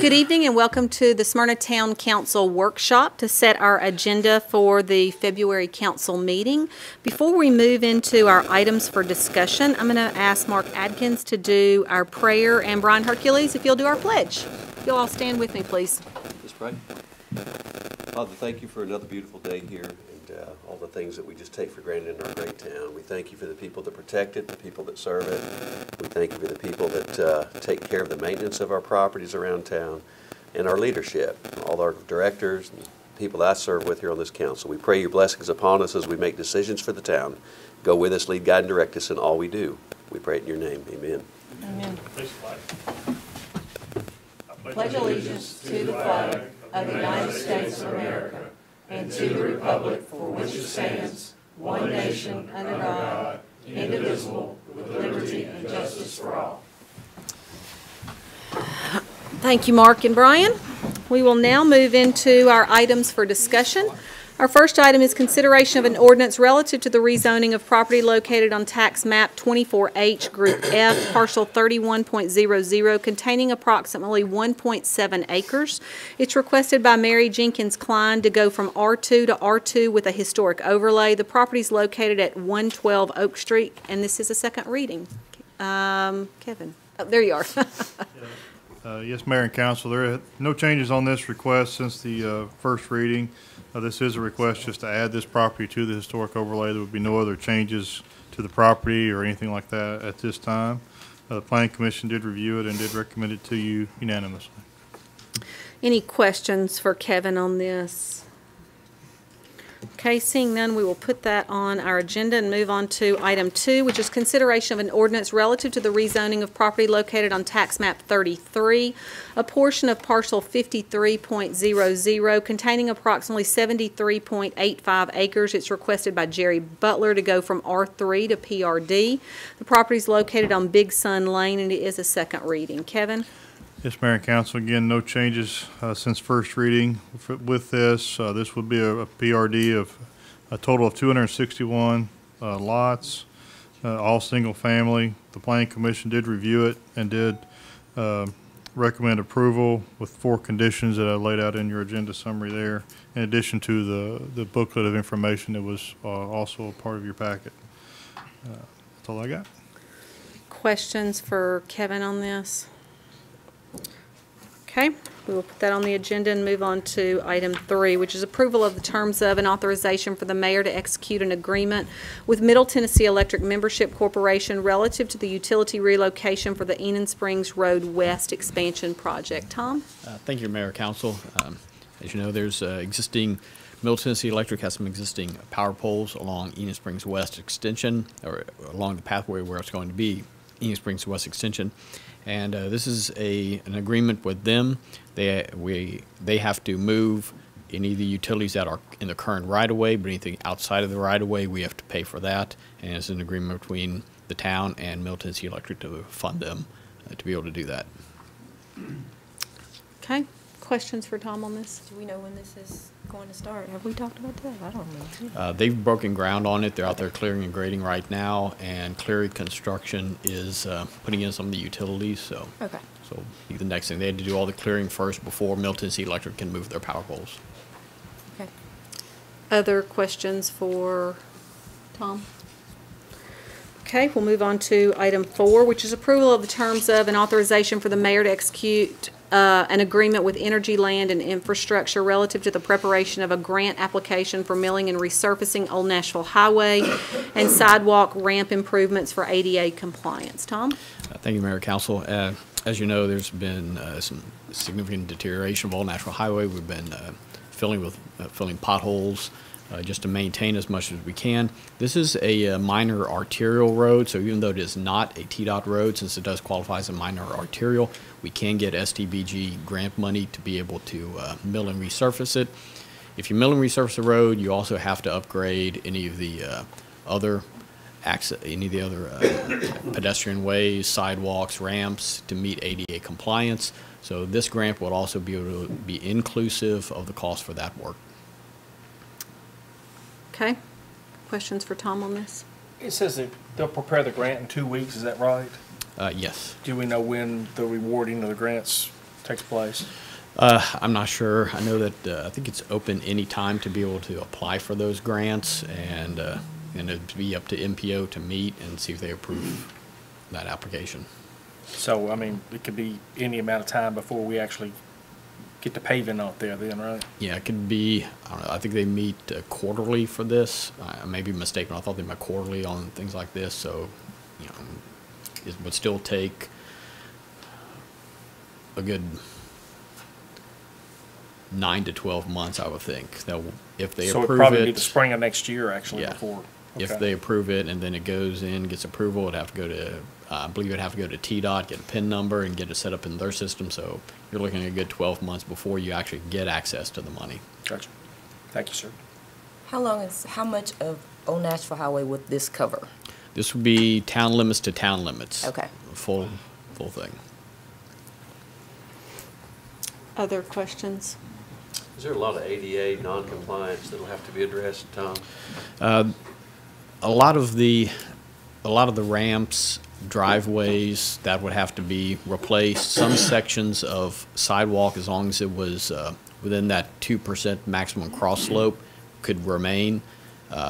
Good evening and welcome to the Smyrna Town Council workshop to set our agenda for the February council meeting. Before we move into our items for discussion, I'm going to ask Mark Adkins to do our prayer, and Brian Hercules, if you'll do our pledge. You'll all stand with me, please. Let's pray. Father, thank you for another beautiful day here and all the things that we just take for granted in our great town. We thank you for the people that protect it, the people that serve it. We thank you for the people that take care of the maintenance of our properties around town and our leadership, all our directors and people that I serve with here on this council. We pray your blessings upon us as we make decisions for the town. Go with us, lead, guide, and direct us in all we do. We pray it in your name. Amen. Amen. Pledge allegiance to the flag of the United States of America and to the republic for which it stands, one nation, under God, indivisible, with liberty and justice for all. Thank you, Mark and Brian. We will now move into our items for discussion. Our first item is consideration of an ordinance relative to the rezoning of property located on tax map 24H, Group F, parcel 31.00, containing approximately 1.7 acres. It's requested by Mary Jenkins Klein to go from R2 to R2 with a historic overlay. The property is located at 112 Oak Street, and this is a second reading. Kevin, oh, there you are. Yes, Mayor and Council, there are no changes on this request since the first reading. This is a request just to add this property to the historic overlay. There would be no other changes to the property or anything like that at this time. The Planning Commission did review it and did recommend it to you unanimously. Any questions for Kevin on this? Okay, seeing none, we will put that on our agenda and move on to item 2, which is consideration of an ordinance relative to the rezoning of property located on tax map 33, a portion of parcel 53.00 containing approximately 73.85 acres. It's requested by Jerry Butler to go from R3 to PRD. The property is located on Big Sun Lane, and it is a second reading. Kevin? Yes, Mayor and Council, again, no changes since first reading. With this, this would be a PRD of a total of 261 lots, all single family. The Planning Commission did review it and did recommend approval with 4 conditions that I laid out in your agenda summary there, in addition to the booklet of information that was also a part of your packet. That's all I got. Questions for Kevin on this? Okay, we will put that on the agenda and move on to item 3, which is approval of the terms of an authorization for the mayor to execute an agreement with Middle Tennessee Electric Membership Corporation relative to the utility relocation for the Enon Springs Road West expansion project. Tom? Thank you, Mayor, Council. As you know, there's existing, Middle Tennessee Electric has some existing power poles along Enon Springs West extension, or along the pathway where it's going to be Enon Springs West extension. And this is an agreement with them. They have to move any of the utilities that are in the current right-of-way, but anything outside of the right-of-way, we have to pay for that. And it's an agreement between the town and Middle Tennessee Electric to fund them to be able to do that. Okay. Questions for Tom on this? Do we know when this is going to start? Have we talked about that? I don't know. They've broken ground on it. They're out there clearing and grading right now, and Cleary Construction is putting in some of the utilities. So, okay. So the next thing, they had to do all the clearing first before Middle Tennessee Electric can move their power poles. Okay. Other questions for Tom? Okay, we'll move on to item 4, which is approval of the terms of an authorization for the mayor to execute an agreement with Energy Land and Infrastructure relative to the preparation of a grant application for milling and resurfacing Old Nashville Highway and sidewalk ramp improvements for ADA compliance. Tom? Thank you, Mayor, Council. As you know, there's been some significant deterioration of Old Nashville Highway. We've been filling potholes just to maintain as much as we can. This is a minor arterial road, so even though it is not a TDOT road, since it does qualify as a minor arterial, we can get SDBG grant money to be able to mill and resurface it. If you mill and resurface the road, you also have to upgrade any of the other pedestrian ways, sidewalks, ramps to meet ADA compliance. So this grant will also be able to be inclusive of the cost for that work. Okay. Questions for Tom on this? It says that they'll prepare the grant in 2 weeks. Is that right? Yes. Do we know when the rewarding of the grants takes place? I'm not sure. I know that, I think it's open any time to be able to apply for those grants, and it'd be up to MPO to meet and see if they approve that application. So, I mean, it could be any amount of time before we actually get the paving out there then, right? Yeah, it could be, I don't know, I think they meet quarterly for this. I may be mistaken. I thought they met quarterly on things like this, so, you know, it would still take a good 9 to 12 months, I would think. If they So it'd approve probably be the it, spring of next year, actually, Yeah. before. if okay. they approve it and then it goes in, gets approval, it'd have to go to, I believe it'd have to go to TDOT, get a PIN number, and get it set up in their system. So you're looking at a good 12 months before you actually get access to the money. Gotcha. Thank you, sir. How much of Old Nashville Highway would this cover? This would be town limits to town limits. Okay. Full thing. Other questions? Is there a lot of ADA non-compliance that'll have to be addressed, Tom? A lot of the ramps, driveways, that would have to be replaced. Some sections of sidewalk, as long as it was within that 2% maximum cross slope, could remain.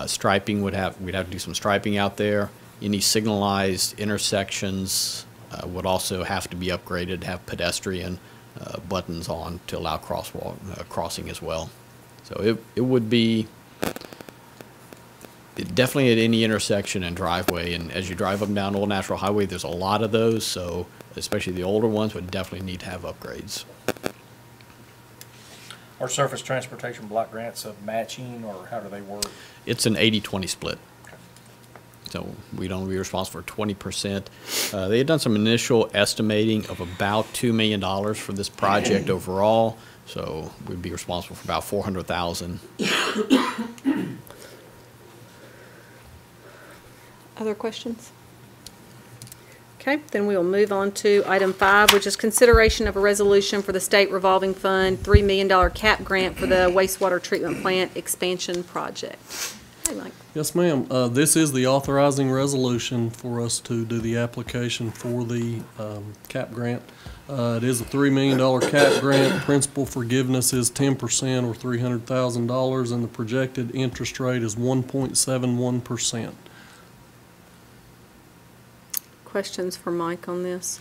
Striping we'd have to do some striping out there. Any signalized intersections would also have to be upgraded, have pedestrian buttons on to allow crossing as well. So it would be definitely at any intersection and driveway, and as you drive up and down Old Nashville Highway, there's a lot of those, so especially the older ones would definitely need to have upgrades. Are surface transportation block grants of matching, or how do they work? It's an 80-20 split. So we'd only be responsible for 20%. They had done some initial estimating of about $2 million for this project overall, so we'd be responsible for about $400,000. Other questions? Okay, then we will move on to item 5, which is consideration of a resolution for the State Revolving Fund $3 million cap grant for the wastewater treatment plant expansion project. Hey, Mike. Yes, ma'am. This is the authorizing resolution for us to do the application for the cap grant. It is a $3 million cap grant. Principal forgiveness is 10% or $300,000, and the projected interest rate is 1.71%. Questions for Mike on this?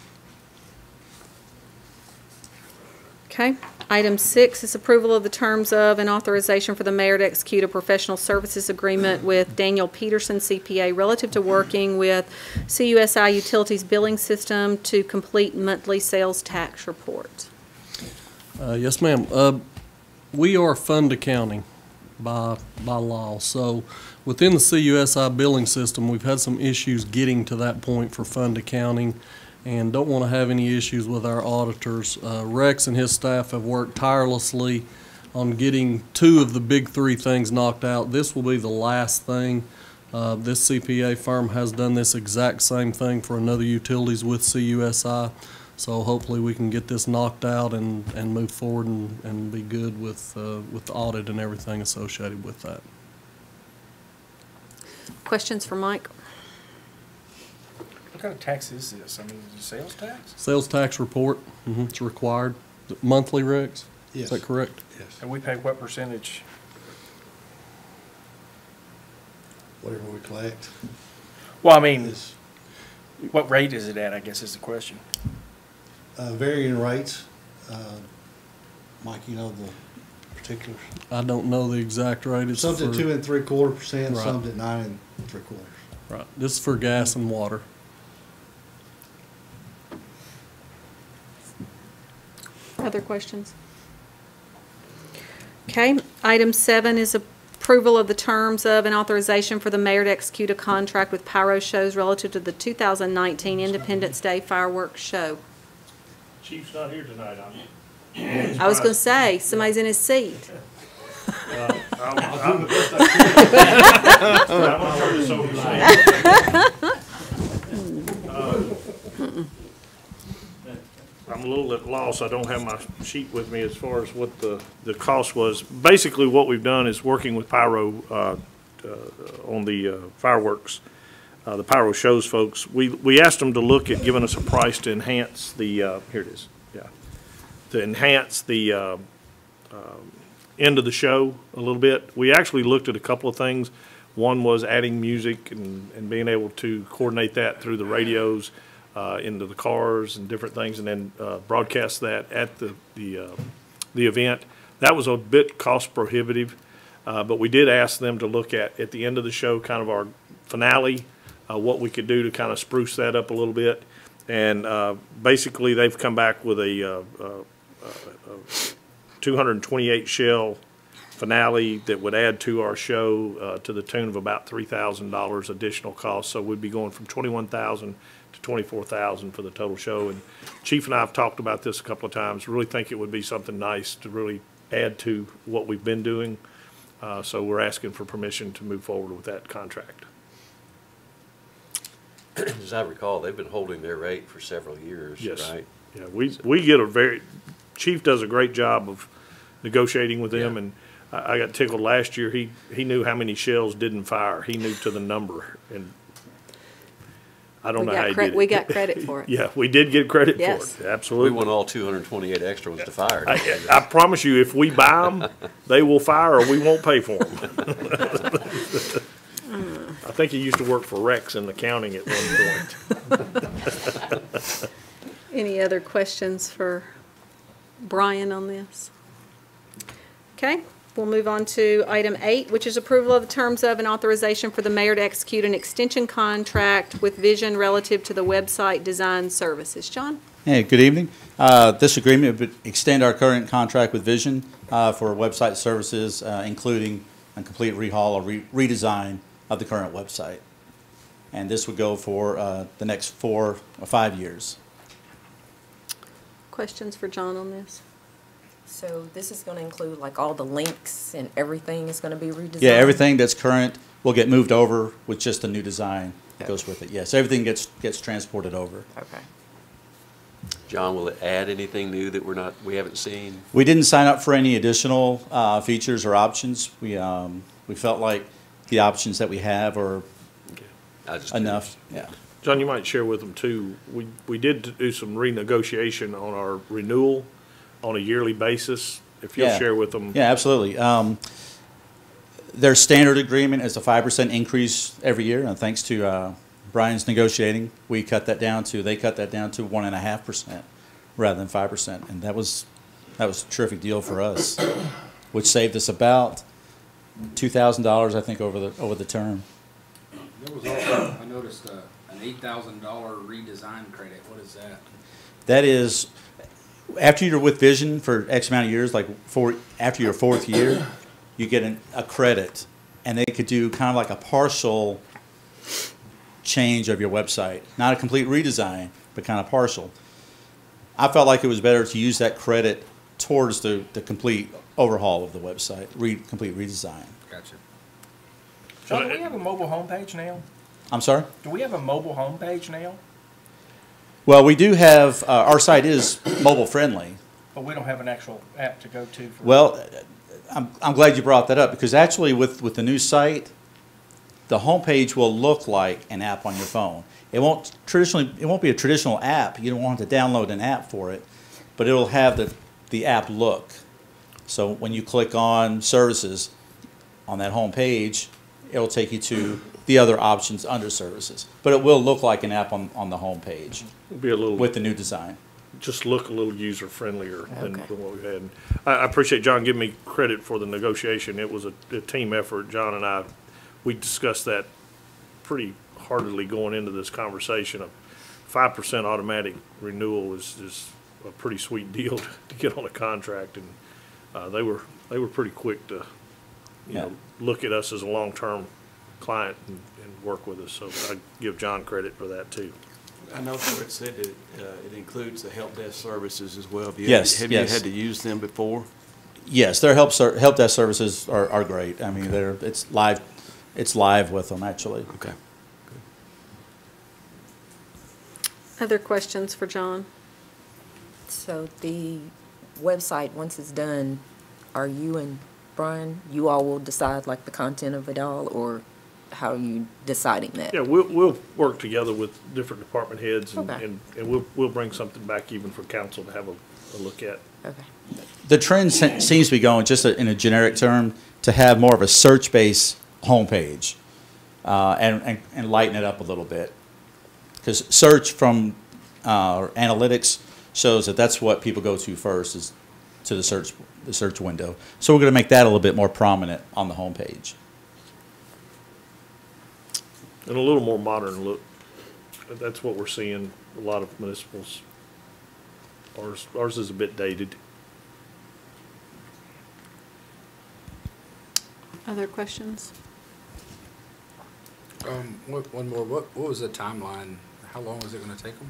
Okay. Item 6 is approval of the terms of and authorization for the mayor to execute a professional services agreement with Daniel Peterson CPA relative to working with CUSI Utilities billing system to complete monthly sales tax report. Yes, ma'am. We are fund accounting by law. So within the CUSI billing system, we've had some issues getting to that point for fund accounting and don't want to have any issues with our auditors. Rex and his staff have worked tirelessly on getting 2 of the big 3 things knocked out. This will be the last thing. This CPA firm has done this exact same thing for another utilities with CUSI. So hopefully we can get this knocked out and move forward and be good with the audit and everything associated with that. Questions for Mike? What kind of tax is this? I mean, is it sales tax? Sales tax report, it's required. Monthly, Rex? Yes. Is that correct? Yes, And we pay what percentage? whatever we collect Well, I mean, is what rate is it at, I guess is the question. varying rates. Mike, you know the particulars. I don't know the exact rate. It's Some's at for- 2 3/4%, Right. some's at 9 3/4. Right, this is for gas and water. Other questions? Okay, item 7 is approval of the terms of and authorization for the mayor to execute a contract with Pyro Shows relative to the 2019 Independence Day fireworks show. Chief's not here tonight, I was going to say, somebody's in his seat. I'm gonna turn this over to I'm a little at loss. I don't have my sheet with me as far as what the cost was. Basically, what we've done is working with Pyro on the fireworks, the Pyro Shows folks. We asked them to look at giving us a price to enhance the, here it is, yeah, enhance the end of the show a little bit. We actually looked at a couple of things. One was adding music and being able to coordinate that through the radios into the cars and different things, and then broadcast that at the event. That was a bit cost prohibitive, but we did ask them to look at the end of the show, kind of our finale, what we could do to kind of spruce that up a little bit. And basically, they've come back with a 228 shell finale that would add to our show to the tune of about $3,000 additional cost. So we'd be going from $21,000 to $24,000 for the total show. And Chief and I have talked about this a couple of times. Really think it would be something nice to really add to what we've been doing. So we're asking for permission to move forward with that contract. As I recall, they've been holding their rate for several years, Yes. right? Yeah, we get Chief does a great job of negotiating with them, Yeah. and I got tickled last year. He knew how many shells didn't fire. He knew to the number, and I don't know how he did it. We got credit for it. Yeah, we did get credit Yes. for it. We Absolutely. want all 228 extra ones to fire. I promise you, if we buy them, they will fire or we won't pay for them. I think he used to work for Rex in accounting at one point. Any other questions for Brian on this? Okay, we'll move on to item 8, which is approval of the terms of and authorization for the mayor to execute an extension contract with Vision relative to the website design services. John? Hey, good evening. This agreement would extend our current contract with Vision for website services, including a complete rehaul or redesign of the current website. And this would go for the next 4 or 5 years. Questions for John on this? So this is going to include like all the links and everything is going to be redesigned? Yeah, everything that's current will get moved over with just a new design that goes with it. Yes, everything gets transported over. Okay. John, will it add anything new that we haven't seen? We didn't sign up for any additional features or options. We felt like the options that we have are I just enough. Yeah. John, you might share with them too, we did do some renegotiation on our renewal on a yearly basis. If you'll Yeah. share with them. Yeah, absolutely. Their standard agreement is a 5% increase every year, and thanks to Brian's negotiating, they cut that down to 1.5% rather than 5%, and that was a terrific deal for us, which saved us about $2,000, I think, over the term. There was also, I noticed, an $8,000 redesign credit. What is that? That is, after you're with Vision for X amount of years, after your 4th year, you get a credit, and they could do kind of like a partial change of your website. Not a complete redesign, but kind of partial. I felt like it was better to use that credit towards the complete overhaul of the website, complete redesign. Gotcha. John, do we have a mobile homepage now? I'm sorry? Do we have a mobile homepage now? Well, we do have, our site is mobile friendly. But we don't have an actual app to go to for... Well, I'm glad you brought that up, because actually with the new site, the homepage will look like an app on your phone. It won't be a traditional app. You don't want to download an app for it, but it'll have the app look. So when you click on services on that homepage, it'll take you to the other options under services. But it will look like an app on the homepage Be a little with the new design. just look a little user friendlier than Okay. what we had. I appreciate John giving me credit for the negotiation. It was a team effort. John and I, we discussed that pretty heartily going into this conversation. A 5% automatic renewal is a pretty sweet deal to get on a contract, and they were pretty quick to look at us as a long-term client and work with us. So I give John credit for that too. I know it said that it includes the help desk services as well. Have you Yes, Have yes. you had to use them before? Yes, their help desk services are great. I mean, it's live with them actually. Okay. Other questions for John? So the website, once it's done, are you and Brian, you all will decide like the content of it all, or how are you deciding that? Yeah, we'll work together with different department heads, Okay. and we'll bring something back even for council to have a look at. Okay. The trend seems to be going, just in a generic term, to have more of a search-based homepage and lighten it up a little bit. Because search from analytics shows that that's what people go to first, is to the search window. So we're going to make that a little bit more prominent on the homepage. And a little more modern look. That's what we're seeing, a lot of municipals. Ours is a bit dated. Other questions? One more, what was the timeline? How long is it gonna take them?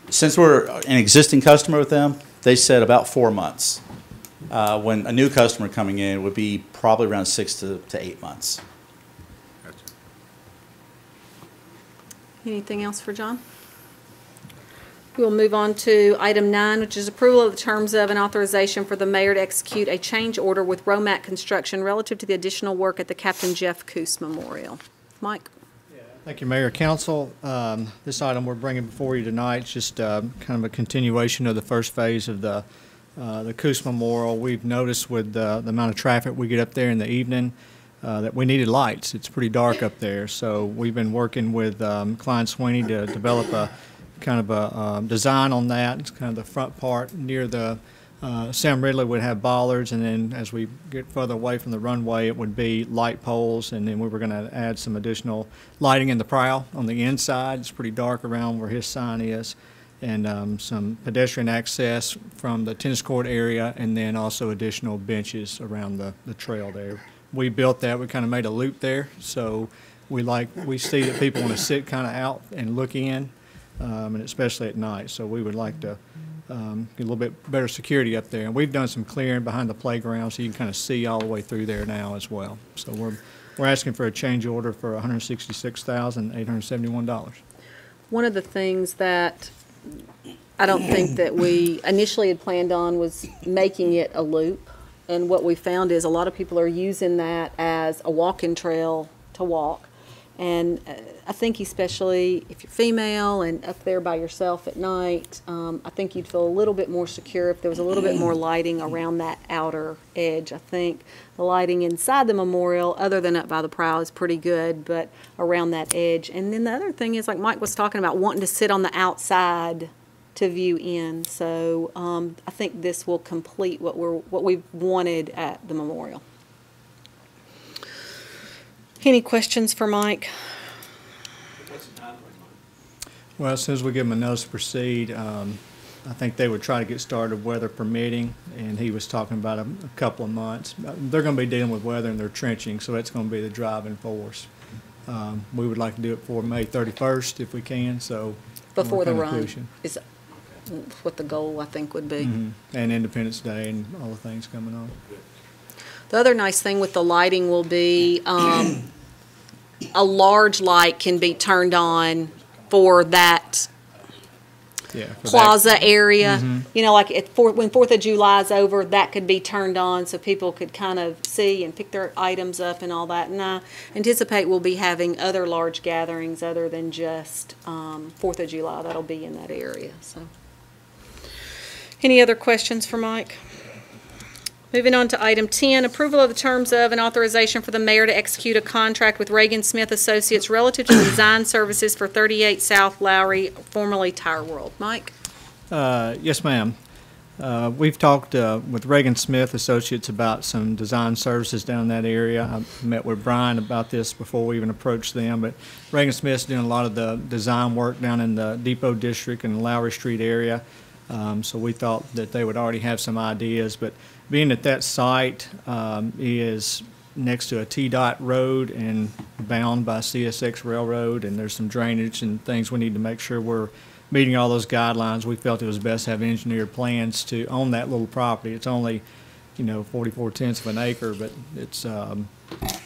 Since we're an existing customer with them, they said about 4 months. When a new customer coming in would be probably around 6 to 8 months. Gotcha. Anything else for John? We'll move on to item 9, which is approval of the terms of an authorization for the mayor to execute a change order with Romac Construction relative to the additional work at the Captain Jeff Coos Memorial. Mike? Thank you, Mayor, Council. This item we're bringing before you tonight is just kind of a continuation of the first phase of the Coos Memorial. We've noticed with the amount of traffic we get up there in the evening that we needed lights. It's pretty dark up there, so we've been working with Klein Sweeney to develop a kind of a design on that. It's kind of the front part near the Sam Ridley would have bollards, and then as we get further away from the runway, it would be light poles, and then we were going to add some additional lighting in the prowl on the inside. It's pretty dark around where his sign is, and some pedestrian access from the tennis court area, and then also additional benches around the trail there. We built that. We kind of made a loop there, so we see that people want to sit kind of out and look in, and especially at night. So we would like to get a little bit better security up there. And we've done some clearing behind the playground, so you can kind of see all the way through there now as well. So we're asking for a change order for $166,871. One of the things that I don't think that we initially had planned on was making it a loop. And what we found is a lot of people are using that as a walking trail to walk. And I think especially if you're female and up there by yourself at night, I think you'd feel a little bit more secure if there was a little bit more lighting around that outer edge. I think the lighting inside the memorial, other than up by the prow, is pretty good, but around that edge. And then the other thing is, like Mike was talking about, wanting to sit on the outside to view in. So I think this will complete what we've wanted at the memorial. Any questions for Mike? What's the time frame on it? Well, as soon as we give them a notice to proceed, I think they would try to get started, weather permitting, and he was talking about a couple of months. They're going to be dealing with weather and they're trenching, so that's going to be the driving force. We would like to do it for May 31st if we can, so. Before the we're kinda run pushing. is what the goal, I think, would be. And Independence Day and all the things coming on. The other nice thing with the lighting will be a large light can be turned on for that plaza area. You know, like when 4th of July is over, that could be turned on so people could kind of see and pick their items up and all that. And I anticipate we'll be having other large gatherings other than just 4th of July that'll be in that area. So, any other questions for Mike? Moving on to item 10, approval of the terms of an authorization for the mayor to execute a contract with Reagan Smith Associates relative to design services for 38 South Lowry, formerly Tire World. Mike? Yes, ma'am. We've talked with Reagan Smith Associates about some design services down in that area. I met with Brian about this before we even approached them, but Reagan Smith's doing a lot of the design work down in the Depot District and Lowry Street area. So we thought that they would already have some ideas, but being that that site is next to a TDOT road and bound by CSX Railroad, and there's some drainage and things we need to make sure we're meeting all those guidelines, we felt it was best to have engineered plans to own that little property. It's only, 44/10 of an acre, but it's,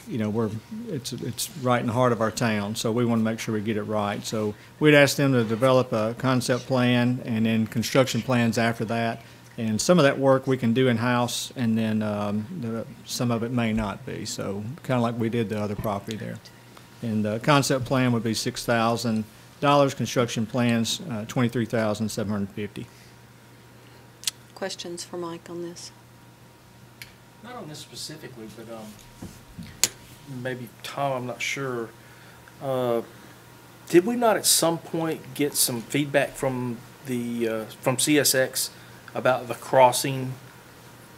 it's right in the heart of our town, so we want to make sure we get it right. So we'd asked them to develop a concept plan and then construction plans after that. And some of that work we can do in-house, and then some of it may not be. So kind of like we did the other property there. And the concept plan would be $6,000. Construction plans, $23,750. questions for Mike on this? Not on this specifically, but maybe Tom, I'm not sure. Did we not at some point get some feedback from the from CSX about the crossing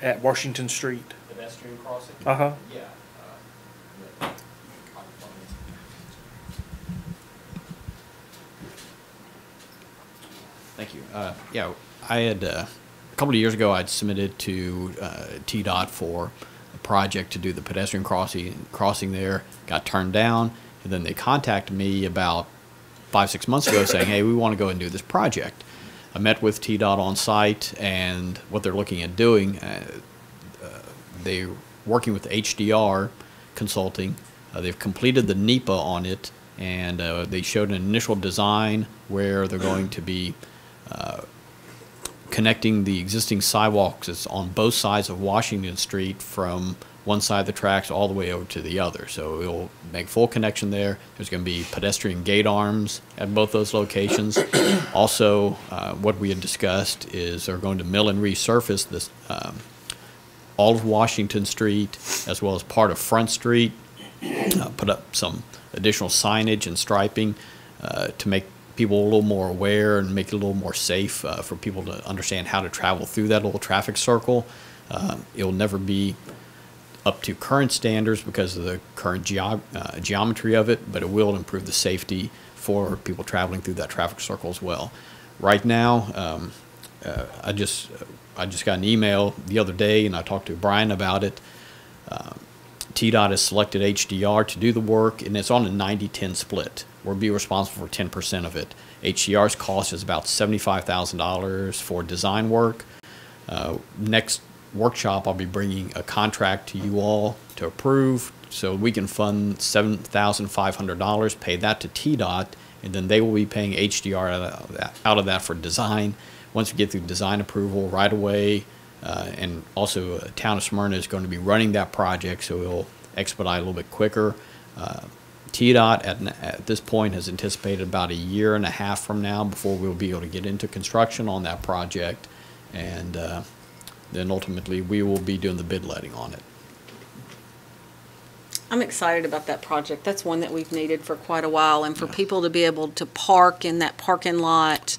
at Washington Street? Pedestrian crossing? Uh-huh. Yeah. Thank you. Yeah, I had, a couple of years ago, I'd submitted to TDOT for a project to do the pedestrian crossing there, got turned down, and then they contacted me about 5-6 months ago saying, hey, we want to go and do this project. I met with TDOT on site, and what they're looking at doing, they're working with HDR Consulting. They've completed the NEPA on it, and they showed an initial design where they're going to be connecting the existing sidewalks that's on both sides of Washington Street from one side of the tracks all the way over to the other. So it'll make full connection there. There's going to be pedestrian gate arms at both those locations. Also, what we had discussed is they're going to mill and resurface this all of Washington Street as well as part of Front Street, put up some additional signage and striping to make people a little more aware and make it a little more safe for people to understand how to travel through that little traffic circle. It'll never be up to current standards because of the current geometry of it, but it will improve the safety for people traveling through that traffic circle as well. Right now, I just got an email the other day, and I talked to Brian about it. TDOT has selected HDR to do the work, and it's on a 90-10 split. We'll be responsible for 10% of it. HDR's cost is about $75,000 for design work. Next workshop, I'll be bringing a contract to you all to approve, so we can fund $7,500, pay that to TDOT, and then they will be paying HDR out of that for design. Once we get through design approval right away, and also Town of Smyrna is going to be running that project, so it'll expedite a little bit quicker. TDOT at this point has anticipated about 1.5 years from now before we'll be able to get into construction on that project, and then ultimately we will be doing the bid letting on it. I'm excited about that project. That's one that we've needed for quite a while, and for people to be able to park in that parking lot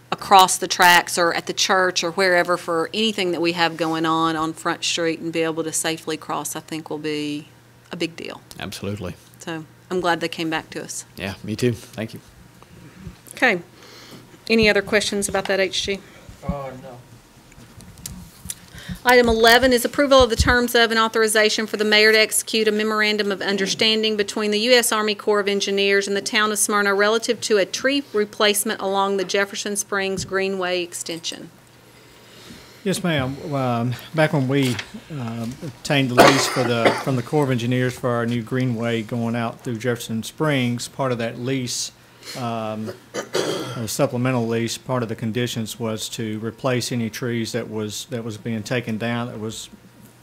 across the tracks or at the church or wherever for anything that we have going on Front Street and be able to safely cross, I think will be a big deal. Absolutely. So I'm glad they came back to us. Yeah, me too. Thank you. Okay. Any other questions about that, HG? No. Item 11 is approval of the terms of and authorization for the mayor to execute a memorandum of understanding between the U.S. Army Corps of Engineers and the town of Smyrna relative to a tree replacement along the Jefferson Springs Greenway extension. Yes, ma'am. Back when we obtained the lease from the Corps of Engineers for our new greenway going out through Jefferson Springs, part of that lease, a supplemental lease, part of the conditions was to replace any trees that was being taken down that was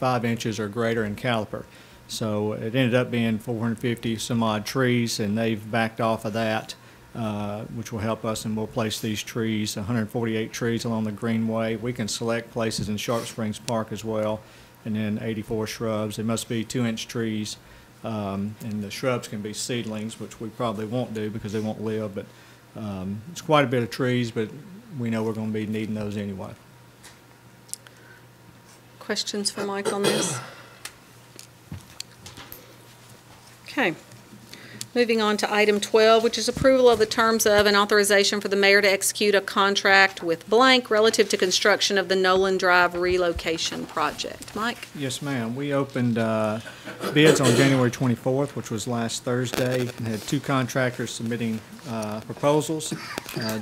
5 inches or greater in caliper. So it ended up being 450 some odd trees, and they've backed off of that, which will help us, and we'll place these trees, 148 trees along the greenway. We can select places in Sharp Springs Park as well, and then 84 shrubs. They must be 2-inch trees. And the shrubs can be seedlings, which we probably won't do because they won't live, but it's quite a bit of trees, but we know we're going to be needing those anyway. Questions for Mike on this? Okay. Moving on to item 12, which is approval of the terms of and authorization for the mayor to execute a contract with blank relative to construction of the Nolan Drive relocation project. Mike? Yes, ma'am. We opened bids on January 24th, which was last Thursday, and had 2 contractors submitting proposals.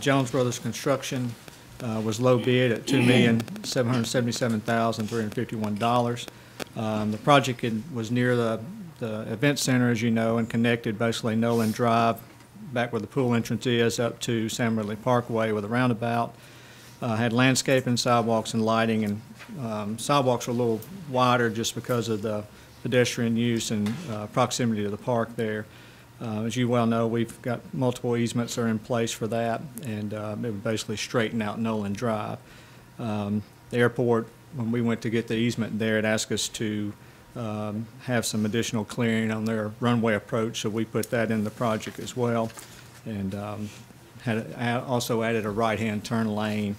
Jones Brothers Construction was low bid at $2,777,351. The project was near the event center, as you know, and connected basically Nolan Drive, back where the pool entrance is, up to Sam Ridley Parkway with a roundabout. Had landscaping, sidewalks, and lighting, and sidewalks were a little wider just because of the pedestrian use and proximity to the park there. As you well know, we've got multiple easements are in place for that, and it would basically straighten out Nolan Drive. the airport, when we went to get the easement there, it asked us to have some additional clearing on their runway approach, so we put that in the project as well. And also added a right-hand turn lane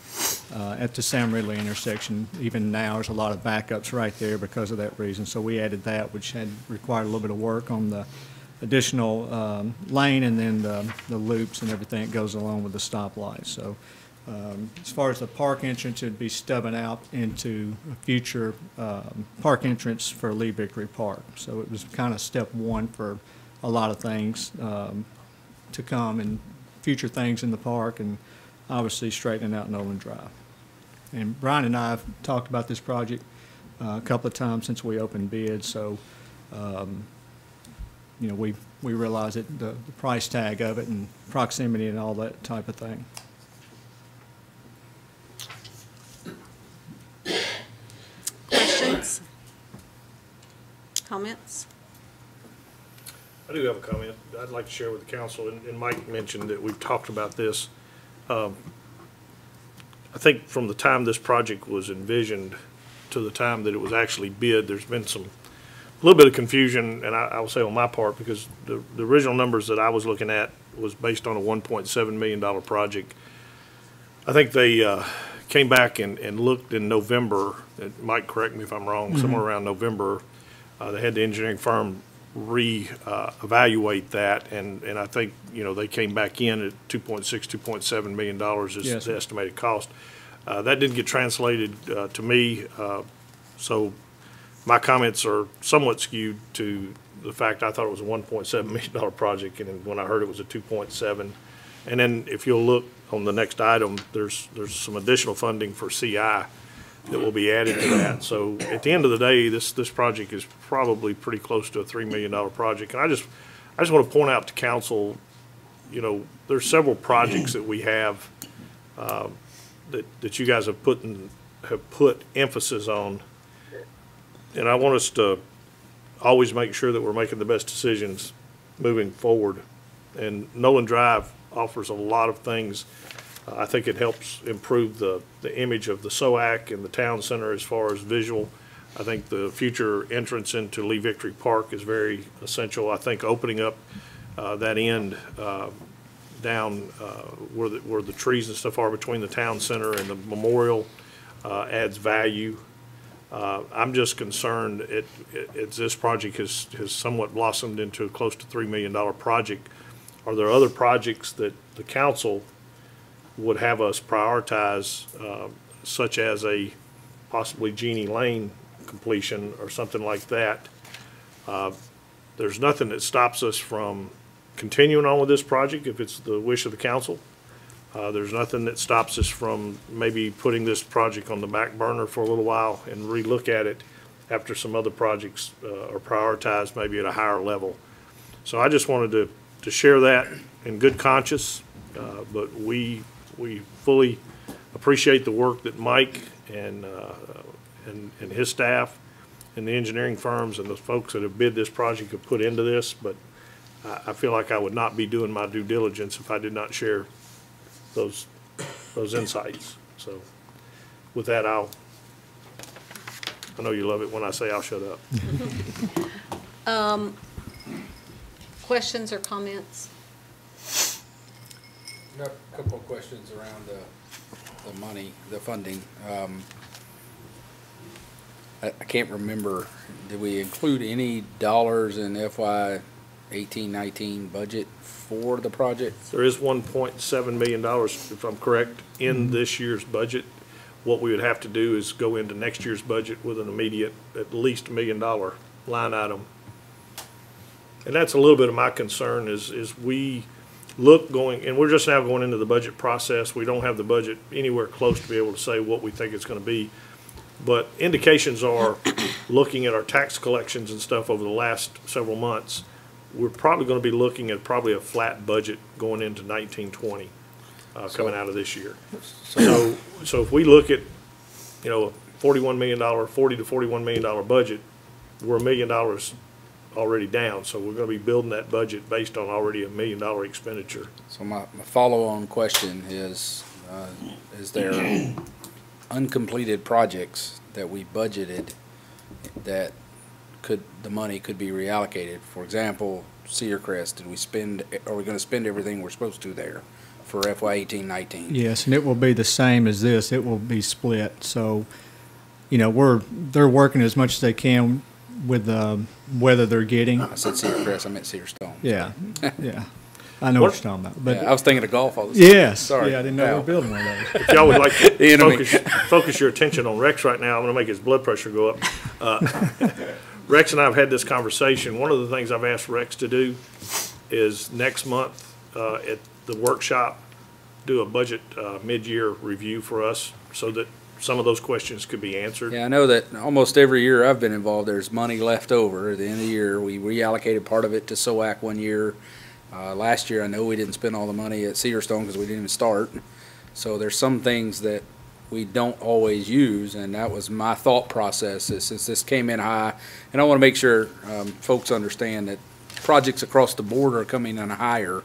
at the Sam Ridley intersection. Even now, there's a lot of backups right there because of that reason. So we added that, which had required a little bit of work on the additional lane and then the loops and everything that goes along with the stoplight. So as far as the park entrance, it'd be stubbing out into a future park entrance for Lee Victory Park. So it was kind of step one for a lot of things to come and future things in the park, and obviously straightening out Nolan Drive. And Brian and I have talked about this project a couple of times since we opened bids, so you know, we realize it, the price tag of it and proximity and all that type of thing. Questions? Comments? I do have a comment I'd like to share with the council, and Mike mentioned that we've talked about this. I think from the time this project was envisioned to the time that it was actually bid, there's been a little bit of confusion, and I will say on my part, because the original numbers that I was looking at was based on a $1.7 million project. I think they came back and looked in November, and Mike, correct me if I'm wrong, somewhere around November, they had the engineering firm evaluate that, and I think, you know, they came back in at $2.7 million is Yes. the estimated cost. That didn't get translated to me, so my comments are somewhat skewed to the fact I thought it was a $1.7 million project, and then when I heard it was a 2.7. And then if you'll look on the next item, there's some additional funding for CI that will be added to that. So at the end of the day, this project is probably pretty close to a $3 million project. And I just want to point out to council, you know, there's several projects that we have that you guys have put emphasis on. And I want us to always make sure that we're making the best decisions moving forward. And Nolan Drive offers a lot of things. I think it helps improve the image of the SOAC and the town center as far as visual. I think the future entrance into Lee Victory Park is very essential. I think opening up that end down where the trees and stuff are between the town center and the memorial adds value. I'm just concerned this project has somewhat blossomed into a close to $3 million project. Are there other projects that the council would have us prioritize, such as a possibly Jeannie Lane completion or something like that? There's nothing that stops us from continuing on with this project if it's the wish of the council. There's nothing that stops us from maybe putting this project on the back burner for a little while and relook at it after some other projects are prioritized maybe at a higher level. So I just wanted to share that in good conscience, but we fully appreciate the work that Mike and his staff and the engineering firms and the folks that have bid this project have put into this, but I feel like I would not be doing my due diligence if I did not share those insights. So with that, I know you love it when I say I'll shut up. Questions or comments? Got a couple of questions around the money, the funding. I can't remember, did we include any dollars in FY 18-19 budget for the project? There is $1.7 million, if I'm correct, in this year's budget. What we would have to do is go into next year's budget with an immediate, at least $1 million line item. And that's a little bit of my concern is we look going, and we're just now going into the budget process. We don't have the budget anywhere close to be able to say what we think it's going to be. But indications are, looking at our tax collections and stuff over the last several months, we're probably going to be looking at probably a flat budget going into 1920, coming out of this year. So if we look at, you know, a $40 to $41 million budget, we're $1 million already down. So we're going to be building that budget based on already a $1 million expenditure. So my follow-on question is there uncompleted projects that we budgeted that the money could be reallocated. For example, Cedar Crest, are we gonna spend everything we're supposed to there for FY 18-19? Yes, and it will be the same as this. It will be split. So, you know, they're working as much as they can with the weather they're getting. I said Cedar Crest, I meant Cedar Stone. Yeah, yeah. I know what you're talking about. But Yeah, I was thinking of golf all the time. yes, Sorry. yeah, I didn't know we Pal. were building one of those. If y'all would like The to enemy. focus your attention on Rex right now, I'm gonna make his blood pressure go up. Rex and I have had this conversation. One of the things I've asked Rex to do is next month, at the workshop, do a budget, mid-year review for us so that some of those questions could be answered. Yeah, I know that almost every year I've been involved, there's money left over at the end of the year. We reallocated part of it to SOAC one year. Last year, I know we didn't spend all the money at Cedar Stone because we didn't even start. So there's some things that we don't always use, and that was my thought process, is since this came in high. And I want to make sure folks understand that projects across the board are coming in higher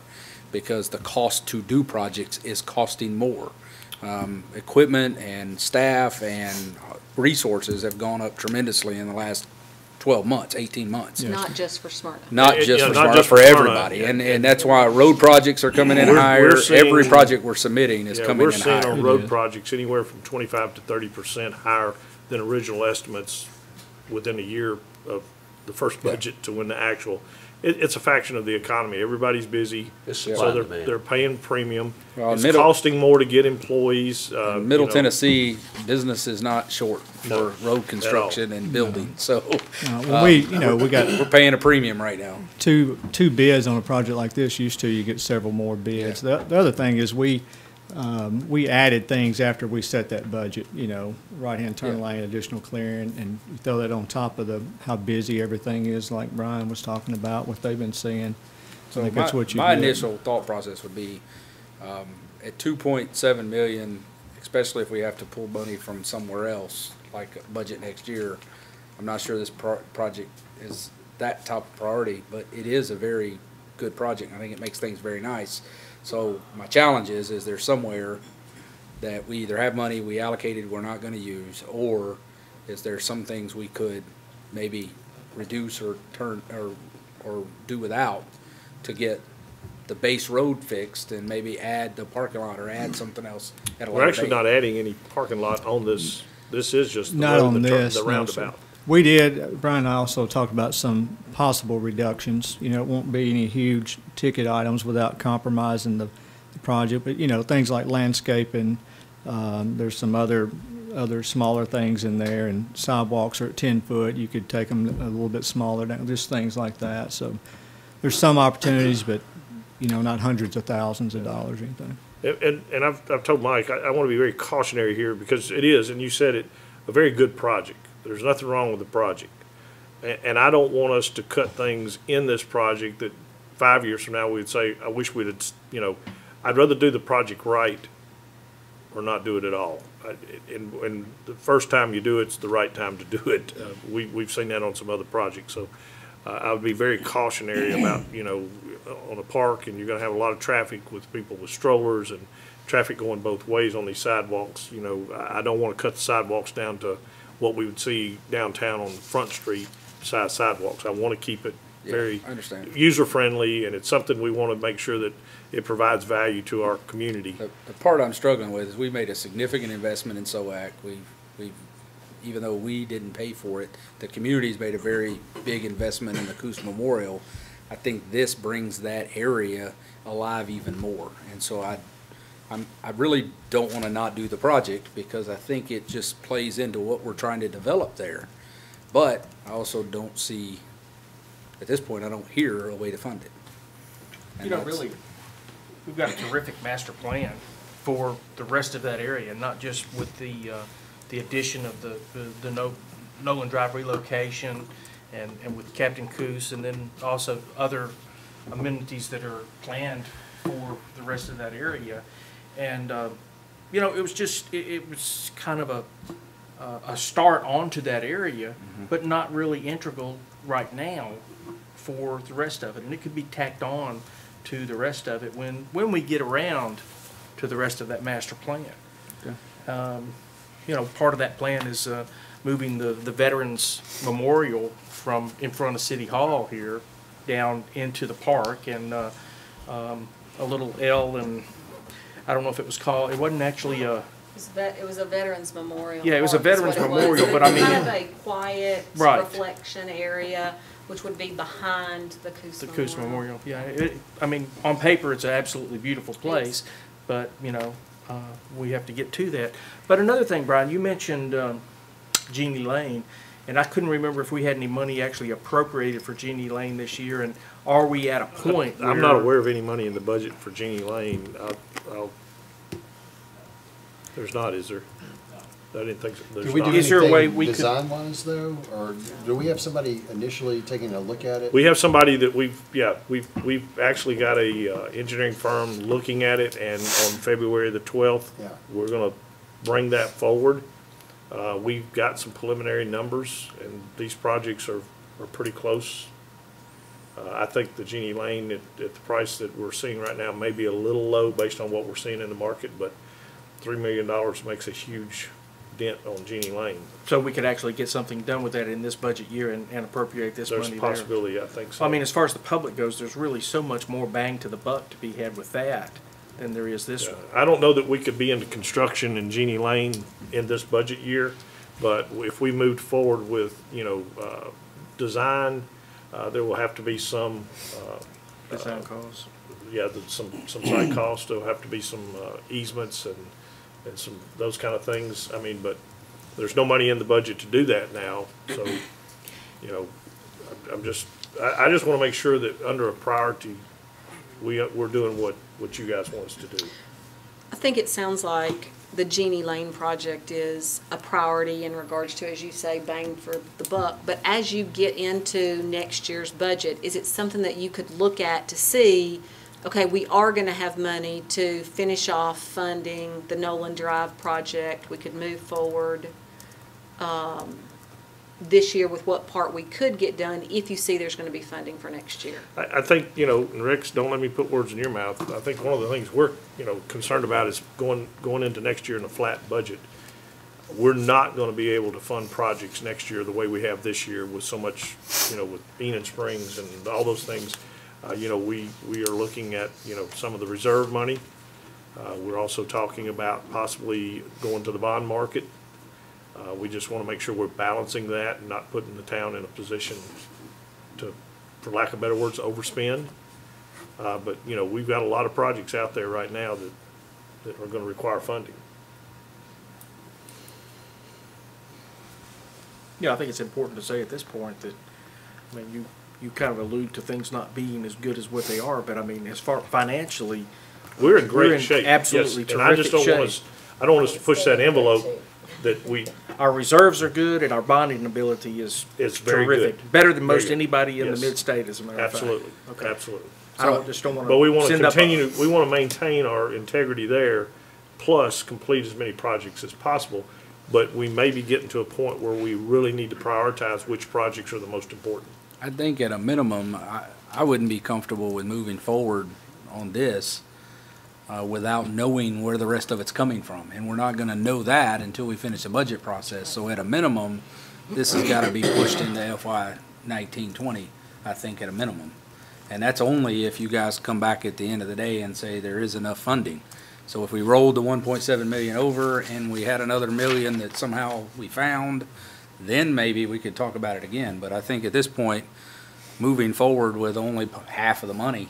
because the cost to do projects is costing more. Equipment and staff and resources have gone up tremendously in the last 12 months, 18 months. Not just for Smyrna. Not Yeah, just yeah, for not Smyrna, just for for Smyrna. everybody. And that's why road projects are coming in We're higher. seeing- Every project we're submitting is Yeah, coming we're in seeing higher. on road projects anywhere from 25 to 30% higher than original estimates within a year of the first budget to when the actual. It's a faction of the economy. Everybody's busy, It's supply so and demand. they're paying premium. Well, It's middle- costing more to get employees. Middle you know. Tennessee, business is not short for road construction and building, so Well, we got we're paying a premium right now. two bids on a project like this. Used to, you get several more bids. The other thing is we added things after we set that budget, you know, right-hand turn Yeah. lane, additional clearing, and you throw that on top of how busy everything is, like Brian was talking about, what they've been seeing. So I think that's what you my did. initial thought process would be, at 2.7 million, especially if we have to pull money from somewhere else, like a budget next year, I'm not sure this project is that top priority, but it is a very good project. I think it makes things very nice. So my challenge is there somewhere that we either have money we allocated we're not gonna use, or is there some things we could maybe reduce or or do without to get the base road fixed and maybe add the parking lot or add something else at a later We're actually date? not adding any parking lot on this. This is just the Not road, on the this, the no, sir. roundabout. We did, Brian and I also talked about some possible reductions. You know, it won't be any huge ticket items without compromising the project, but, you know, things like landscaping, there's some other smaller things in there, and sidewalks are at 10 foot. You could take them a little bit smaller down, just things like that. So there's some opportunities, but, you know, not hundreds of thousands of dollars or anything. And I've told Mike, I want to be very cautionary here because it is, and you said it, a very good project. There's nothing wrong with the project. And I don't want us to cut things in this project that 5 years from now we'd say, I wish we'd have, you know, I'd rather do the project right or not do it at all. And the first time you do it, it's the right time to do it. We've seen that on some other projects. So I would be very cautionary about, you know, on a park, and you're going to have a lot of traffic with people with strollers and traffic going both ways on these sidewalks. You know, I don't want to cut the sidewalks down to what we would see downtown on the Front Street side sidewalks. I want to keep it very I understand. user-friendly, and it's something we want to make sure that it provides value to our community. The part I'm struggling with is we made a significant investment in SOAC. We've even though we didn't pay for it, the community's made a very big investment in the Coos Memorial. I think this brings that area alive even more. And so I really don't want to not do the project because I think it just plays into what we're trying to develop there. But I also don't see, at this point, I don't hear a way to fund it. And You know, that's- really, we've got a terrific master plan for the rest of that area, not just with the addition of the Nolan Drive relocation and with Captain Coos, and then also other amenities that are planned for the rest of that area. And, you know, it was just, it was kind of a start onto that area, but not really integral right now for the rest of it. And it could be tacked on to the rest of it when we get around to the rest of that master plan. Okay. you know, part of that plan is moving the Veterans Memorial from in front of City Hall here down into the park, and a little L, and I don't know if it was called, it wasn't actually a, It was a Veterans Memorial. Yeah, it was a Park is Veterans what it was. Memorial, So but it's I mean- kind of a quiet Right. reflection area, which would be behind the Coos the Memorial. Coos Memorial. Yeah, I mean, on paper, it's an absolutely beautiful place, but, you know, we have to get to that. But another thing, Brian, you mentioned Jeannie Lane, and I couldn't remember if we had any money actually appropriated for Jeannie Lane this year, and are we at a point I'm not where- aware of any money in the budget for Jeannie Lane. There's not, is there? I didn't think so. Do There's we do not. Is there a way anything we could- design-wise though, or do we have somebody initially taking a look at it? We have somebody that we've actually got a engineering firm looking at it, and on February the 12th, Yeah. we're gonna bring that forward. We've got some preliminary numbers, and these projects are pretty close. I think the Jeannie Lane at the price that we're seeing right now may be a little low based on what we're seeing in the market, but $3 million makes a huge dent on Jeannie Lane. So we could actually get something done with that in this budget year and appropriate this money There's there? a possibility, I think so. I mean, as far as the public goes, there's really so much more bang to the buck to be had with that than there is this Yeah. one. I don't know that we could be into construction in Jeannie Lane in this budget year, but if we moved forward with, design, there will have to be some, Design costs. some site costs. There'll have to be some easements and some, those kind of things. I mean, but there's no money in the budget to do that now, so, I just want to make sure that under a priority, we're doing what you guys want us to do. I think it sounds like the Jeannie Lane project is a priority in regards to, as you say, bang for the buck. But as you get into next year's budget, is it something that you could look at to see, okay, we are going to have money to finish off funding the Nolan Drive project, we could move forward this year with what part we could get done if you see there's going to be funding for next year? I think, and Rex, don't let me put words in your mouth. I think one of the things we're, concerned about is going into next year in a flat budget. We're not gonna be able to fund projects next year the way we have this year with so much, with Enid Springs and all those things. We are looking at, some of the reserve money. We're also talking about possibly going to the bond market. We just want to make sure we're balancing that and not putting the town in a position to, for lack of better words, overspend. But, we've got a lot of projects out there right now that are going to require funding. Yeah, I think it's important to say at this point that, I mean, you kind of allude to things not being as good as what they are, but I mean, as far financially, We're in great shape. absolutely Yes, and I just terrific don't want shape. us, I don't want us to push that envelope that we, Our reserves are good and our bonding ability is It's very terrific. good. Better than Very most good. anybody in the Yes. mid-state, as a matter of fact. absolutely, Okay. absolutely. Just don't want to. But we want to continue, we want to maintain our integrity there, plus complete as many projects as possible. But we may be getting to a point where we really need to prioritize which projects are the most important. I think at a minimum, I wouldn't be comfortable with moving forward on this without knowing where the rest of it's coming from. And we're not going to know that until we finish the budget process. So at a minimum, this has got to be pushed into FY 19-20, I think, at a minimum. And that's only if you guys come back at the end of the day and say there is enough funding. So if we rolled the 1.7 million over and we had another million that somehow we found, then maybe we could talk about it again. But I think at this point, moving forward with only half of the money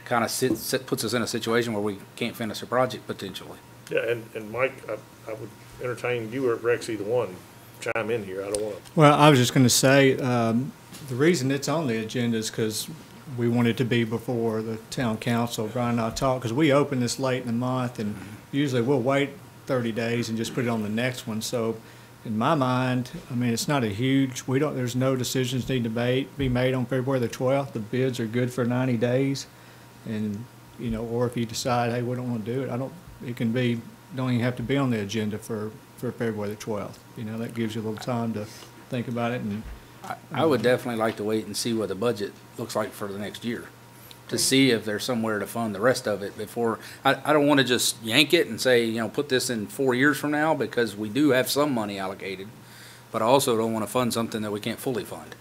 kind of puts us in a situation where we can't finish a project potentially. Yeah, and Mike, I would entertain you or Rex, either one, chime in here. I don't want to. Well, I was just going to say, the reason it's on the agenda is because we want it to be before the town council. Brian and I talked, because we open this late in the month, and usually we'll wait 30 days and just put it on the next one. So in my mind, I mean, it's not a huge, there's no decisions need to be made on February the 12th. The bids are good for 90 days. And, or if you decide, hey, we don't want to do it, it can be, don't even have to be on the agenda for February the 12th. That gives you a little time to think about it. And I would definitely like to wait and see what the budget looks like for the next year. to see if there's somewhere to fund the rest of it before, I don't want to just yank it and say, you know, put this in 4 years from now, because we do have some money allocated, but I also don't want to fund something that we can't fully fund.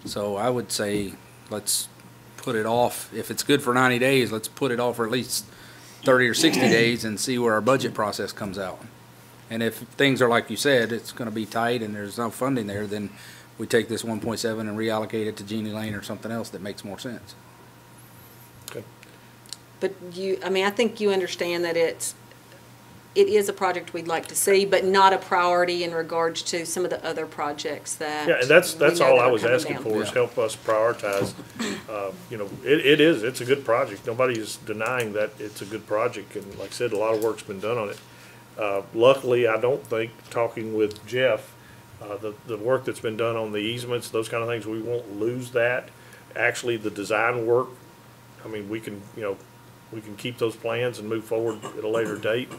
So I would say, let's put it off. If it's good for 90 days, let's put it off for at least 30 or 60 days and see where our budget process comes out. And if things are like you said, it's going to be tight and there's no funding there, then we take this 1.7 and reallocate it to Jeannie Lane or something else that makes more sense. But I mean, I think you understand that it is a project we'd like to see, but not a priority in regards to some of the other projects that. Yeah, and that's we know all that I are was coming asking down. for, is help us prioritize. You know, it's a good project. Nobody is denying that it's a good project, and like I said, a lot of work's been done on it. Luckily, I don't think, talking with Jeff, the work that's been done on the easements, those kind of things, we won't lose that. Actually, the design work, I mean, we can keep those plans and move forward at a later date.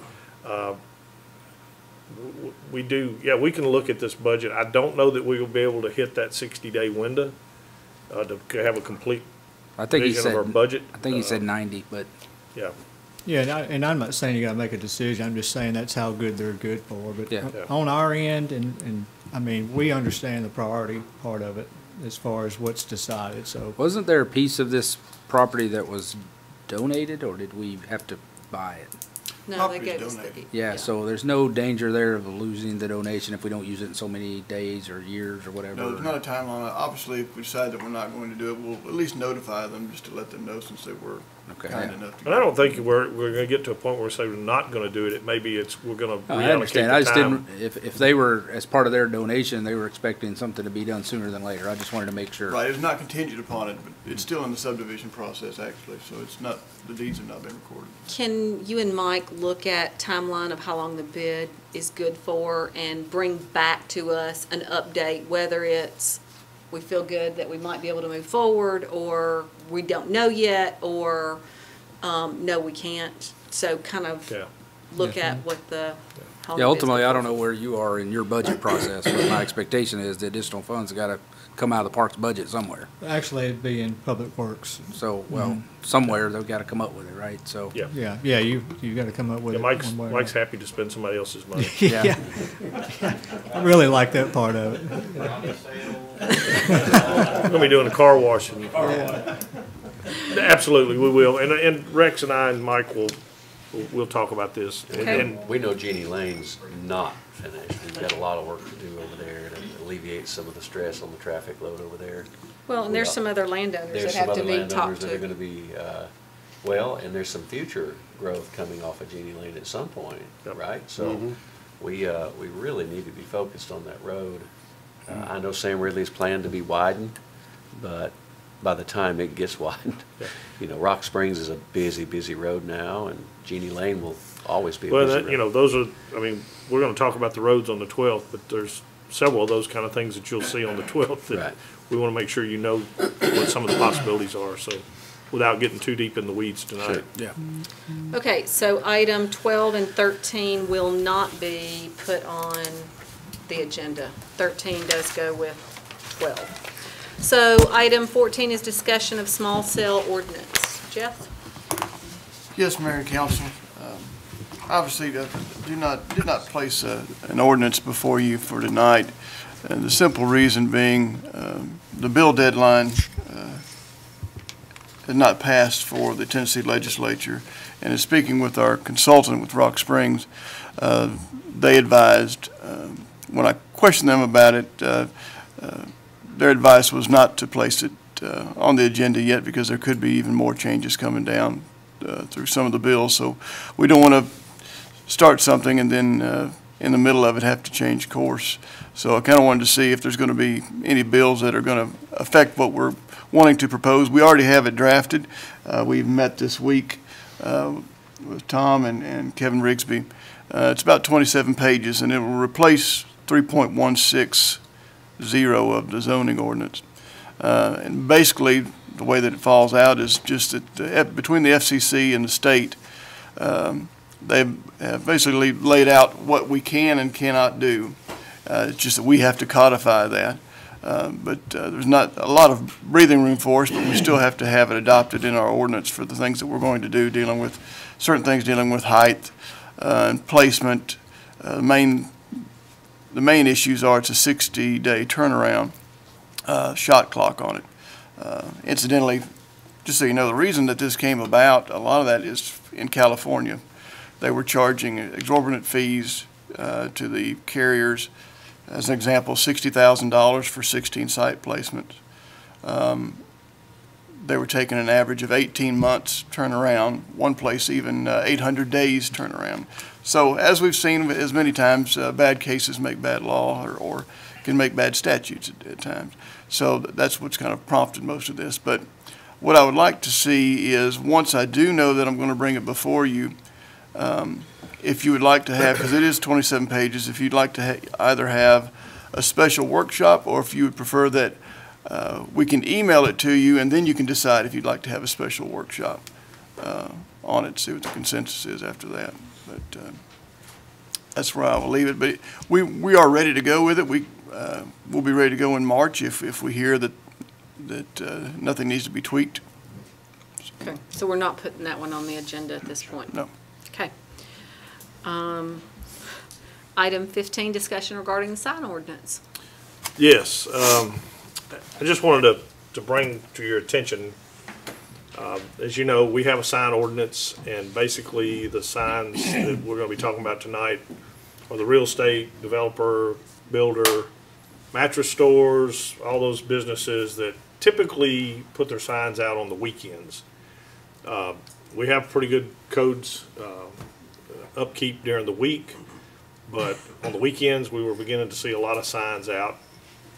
We we can look at this budget. I don't know that we will be able to hit that 60-day window to have a complete vision of our budget. I think he said 90, but. Yeah. Yeah, and I'm not saying you gotta make a decision, I'm just saying that's how good they're good for, but Yeah. on our end, and, I mean, we understand the priority part of it as far as what's decided, so. Wasn't there a piece of this property that was donated, or did we have to buy it? No, they gave us the. Yeah, so there's no danger there of losing the donation if we don't use it in so many days or years or whatever. No, there's not a timeline. Obviously, if we decide that we're not going to do it, we'll at least notify them just to let them know, since they were kind enough to. And I don't think we're going to get to a point where we say we're not going to do it. It may be we're going to reallocate I understand. the I just time. didn't, if they were, as part of their donation, they were expecting something to be done sooner than later. I just wanted to make sure. Right, it's not contingent upon it, but it's still in the subdivision process, actually, so it's not, the deeds have not been recorded. Can you and Mike look at timeline of how long the bid is good for and bring back to us an update, whether it's we feel good that we might be able to move forward, or we don't know yet, or no, we can't. So kind of look at what the. how the Yeah, bid's ultimately, going I don't know where you are in your budget process, but my expectation is the additional funds have got to come out of the parks budget somewhere. Actually, it'd be in Public Works. So, well, somewhere they've got to come up with it, right? So. Yeah. Yeah, you gotta come up with it. Mike's one way or Mike's another. happy to spend somebody else's money. Yeah. I really like that part of it. We're going to be doing a car wash. Absolutely, we will. And Rex and I and Mike we'll talk about this. Okay. And We know Jeannie Lane's not finished. We've got a lot of work to do over there to alleviate some of the stress on the traffic load over there. Well, and there's some other landowners There's that some have to other be talked landowners that are to. gonna be, well, and there's some future growth coming off of Jeannie Lane at some point, right? So we really need to be focused on that road. I know Sam Ridley's planned to be widened, but by the time it gets widened, you know, Rock Springs is a busy road now, and Jeannie Lane will always be a busy road. you know, those are, I mean, we're going to talk about the roads on the 12th, but there's several of those kind of things that you'll see on the 12th that Right. we want to make sure you know what some of the possibilities are, so, without getting too deep in the weeds tonight. Sure. Yeah. Okay, so item 12 and 13 will not be put on the agenda. 13 does go with 12. So item 14 is discussion of small cell ordinance. Jeff? Yes, Mayor and Council. Obviously, did not place an ordinance before you for tonight. And the simple reason being, the bill deadline had not passed for the Tennessee legislature. And in speaking with our consultant with Rock Springs, they advised, when I questioned them about it, their advice was not to place it on the agenda yet, because there could be even more changes coming down through some of the bills. So we don't want to start something and then in the middle of it have to change course. So I kind of wanted to see if there's going to be any bills that are going to affect what we're wanting to propose. We already have it drafted. We've met this week with Tom and Kevin Rigsby. It's about 27 pages, and it will replace 3.16 of the zoning ordinance. And basically, the way that it falls out is just that between the FCC and the state, they've basically laid out what we can and cannot do. It's just that we have to codify that. But there's not a lot of breathing room for us, but we still have to have it adopted in our ordinance for the things that we're going to do, dealing with certain things, dealing with height and placement. The main issues are it's a 60-day turnaround shot clock on it. Incidentally, just so you know, the reason that this came about, a lot of that is in California. They were charging exorbitant fees to the carriers. As an example, $60,000 for 16 site placements. They were taking an average of 18 months turnaround, one place even 800 days turnaround. So as we've seen as many times, bad cases make bad law or can make bad statutes at times. So that's what's kind of prompted most of this. But what I would like to see is, once I do know that I'm going to bring it before you, if you would like to have, because it is 27 pages, if you'd like to either have a special workshop, or if you would prefer that we can email it to you and then you can decide if you'd like to have a special workshop on it, see what the consensus is after that. But that's where I will leave it. But we are ready to go with it. We'll be ready to go in March if we hear that nothing needs to be tweaked. Okay, so we're not putting that one on the agenda at this point? No. Okay. Item 15, discussion regarding the sign ordinance. Yes, I just wanted to bring to your attention, as you know, we have a sign ordinance, and basically the signs that we're going to be talking about tonight are the real estate developer, builder, mattress stores, all those businesses that typically put their signs out on the weekends. We have pretty good codes upkeep during the week, but on the weekends we were beginning to see a lot of signs out,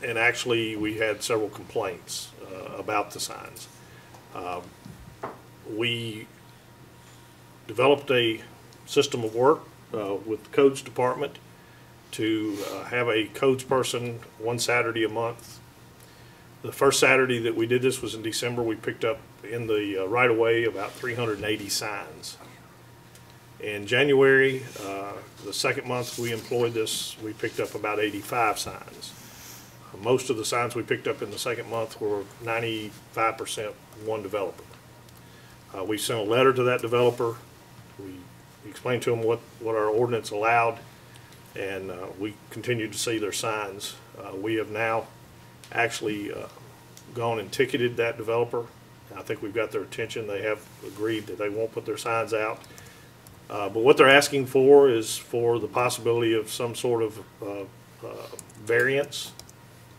and actually we had several complaints about the signs. We developed a system of work with the codes department to have a codes person one Saturday a month. The first Saturday that we did this was in December. We picked up in the right-of-way about 380 signs. In January, the second month we employed this, we picked up about 85 signs. Most of the signs we picked up in the second month were 95% one developer. We sent a letter to that developer. We explained to them what our ordinance allowed, and we continued to see their signs. We have now actually gone and ticketed that developer. I think we've got their attention. They have agreed that they won't put their signs out. But what they're asking for is for the possibility of some sort of variance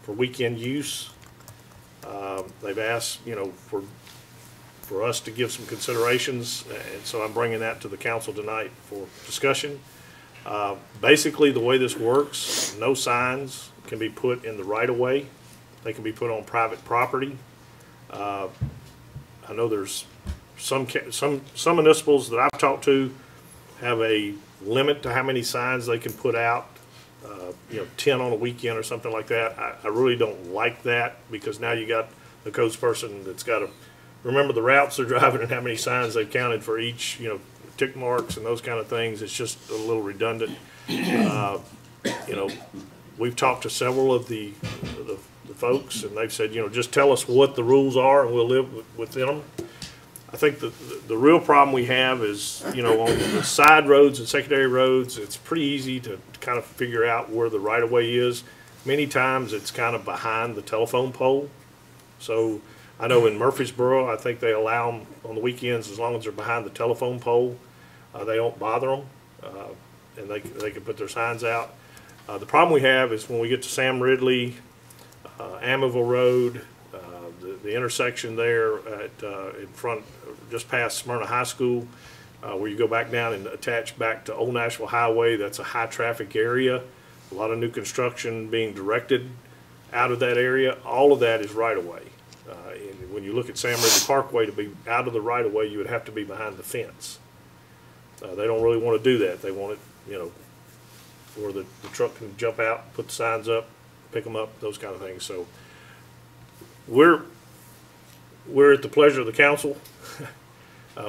for weekend use. They've asked, for us to give some considerations, and so I'm bringing that to the council tonight for discussion. Basically, the way this works, no signs can be put in the right-of-way. They can be put on private property. I know there's some municipals that I've talked to have a limit to how many signs they can put out, 10 on a weekend or something like that. I really don't like that, because now you got the codes person that's got to remember the routes they're driving and how many signs they've counted for each, tick marks and those kind of things. It's just a little redundant. We've talked to several of the folks, and they've said, just tell us what the rules are and we'll live within them. I think the real problem we have is, on the side roads and secondary roads, it's pretty easy to kind of figure out where the right-of-way is. Many times it's kind of behind the telephone pole. So I know in Murfreesboro, I think they allow them on the weekends as long as they're behind the telephone pole. They don't bother them, and they can put their signs out. The problem we have is when we get to Sam Ridley, Amityville Road, the intersection there in front, just past Smyrna High School, where you go back down and attach back to Old Nashville Highway. That's a high traffic area. A lot of new construction being directed out of that area. All of that is right of way. And when you look at Sam Ridley Parkway, to be out of the right of way, you would have to be behind the fence. They don't really want to do that. They want it, where the truck can jump out, put the signs up, pick them up, those kind of things. So we're at the pleasure of the council.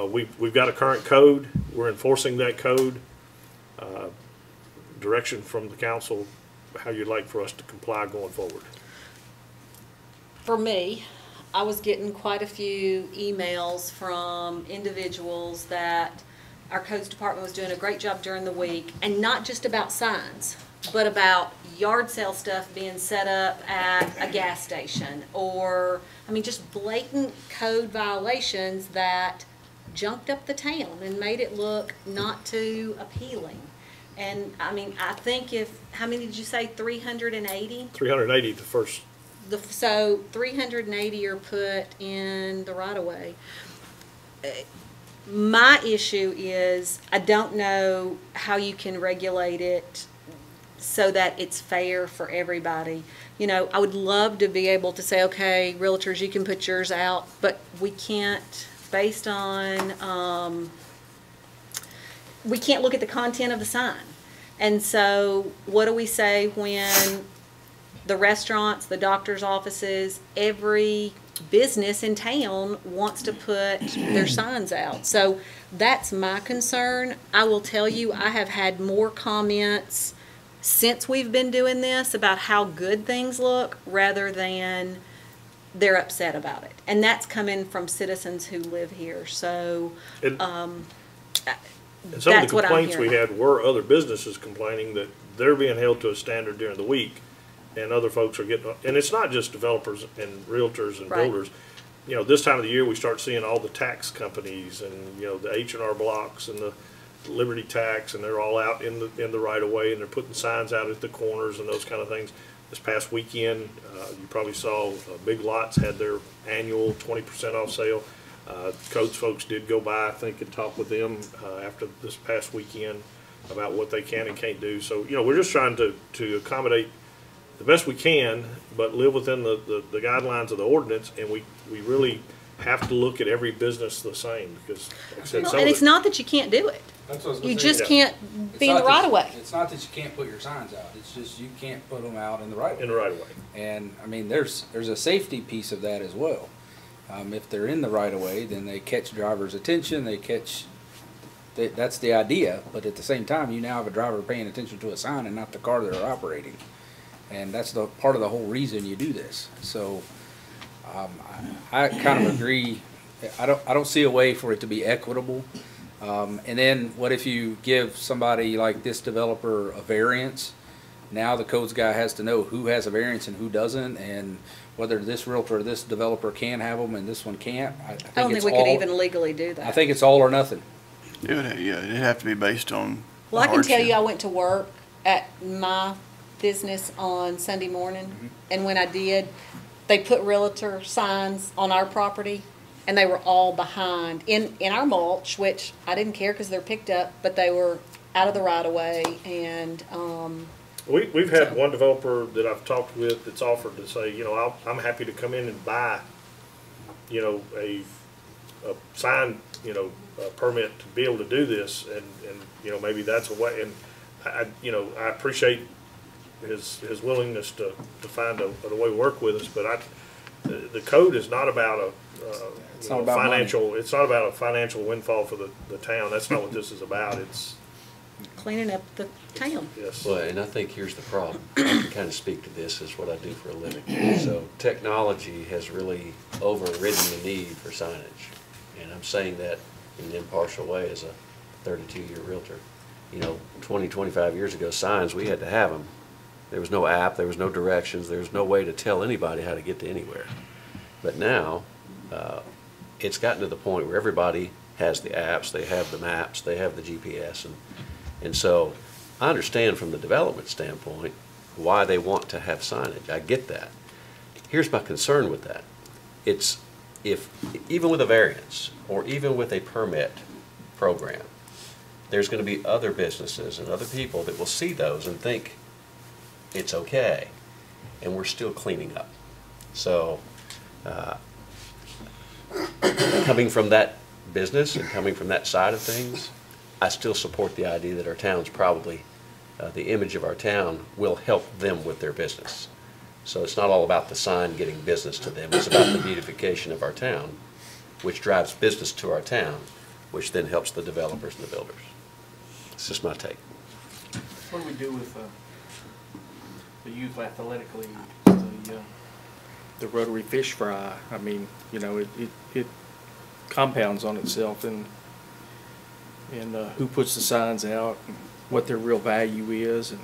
We've got a current code. We're enforcing that code. Direction from the council, how you'd like for us to comply going forward. for me, I was getting quite a few emails from individuals that our codes department was doing a great job during the week, and not just about signs, but about yard sale stuff being set up at a gas station, or, I mean, just blatant code violations that junked up the town and made it look not too appealing. And, I mean, I think how many did you say, 380? 380 the first. So 380 are put in the right-of-way. My issue is, I don't know how you can regulate it so that it's fair for everybody. You know, I would love to be able to say, okay, realtors, you can put yours out, but we can't, based on, we can't look at the content of the sign. And so what do we say when the restaurants, the doctor's offices, every business in town wants to put their signs out? So that's my concern. I will tell you, I have had more comments since we've been doing this about how good things look rather than they're upset about it. And that's coming from citizens who live here. So, And some that's of the what I'm complaints we hearing. had were other businesses complaining that they're being held to a standard during the week, and other folks are getting, and it's not just developers and realtors and Right. builders. You know, this time of the year, we start seeing all the tax companies and, you know, the H&R Blocks and the Liberty Tax, and they're all out in the right of way, and they're putting signs out at the corners and those kind of things. This past weekend, you probably saw Big Lots had their annual 20% off sale. Codes folks did go by, I think, and talk with them after this past weekend about what they can and can't do. So, you know, we're just trying to accommodate the best we can, but live within the guidelines of the ordinance, and we really have to look at every business the same, because, like I said, Well, some and of it's the- not that you can't do it. That's what I was gonna You say. just Yeah. can't be in the right of way. It's not that you can't put your signs out, it's just you can't put them out in the right of way. in the right of way. And, I mean, there's a safety piece of that as well. If they're in the right of way, then they catch drivers' attention, that's the idea, but at the same time, you now have a driver paying attention to a sign and not the car they're operating. And that's the part of the whole reason you do this. So, I kind of agree. I don't see a way for it to be equitable. And then what if you give somebody like this developer a variance? Now the codes guy has to know who has a variance and who doesn't, and whether this realtor or this developer can have them and this one can't. I don't think we could even legally do that. I think it's all or nothing. It'd have to be based on Well, I can tell hardship. you, I went to work at my business on Sunday morning, and when I did, they put realtor signs on our property, and they were all behind, in our mulch, which I didn't care because they're picked up, but they were out of the right of way, and, We've had one developer that I've talked with that's offered to say, you know, I'm happy to come in and buy, you know, a sign, you know, a permit to be able to do this, and you know, maybe that's a way, and you know, I appreciate his willingness to find a way to work with us, but the code is not about It's not about financial, it's not about a financial windfall for the town. That's not what this is about. It's, cleaning up the town. yes. Well, and I think here's the problem. I can kind of speak to this as what I do for a living. So technology has really overridden the need for signage. And I'm saying that in an impartial way as a 32-year realtor. You know, 20, 25 years ago, signs, we had to have them. There was no app, there was no directions, there was no way to tell anybody how to get to anywhere. But now, it's gotten to the point where everybody has the apps, they have the maps, they have the GPS, and so I understand from the development standpoint why they want to have signage. I get that. Here's my concern with that. It's if, even with a variance or even with a permit program, there's going to be other businesses and other people that will see those and think it's okay, and we're still cleaning up. So coming from that business and coming from that side of things, I still support the idea that our town's probably, the image of our town will help them with their business. So it's not all about the sign getting business to them, it's about the beautification of our town, which drives business to our town, which then helps the developers and the builders. It's just my take. What do we do with the youth athletic league, the the rotary fish fry, I mean, you know, it compounds on itself, and who puts the signs out, and what their real value is, and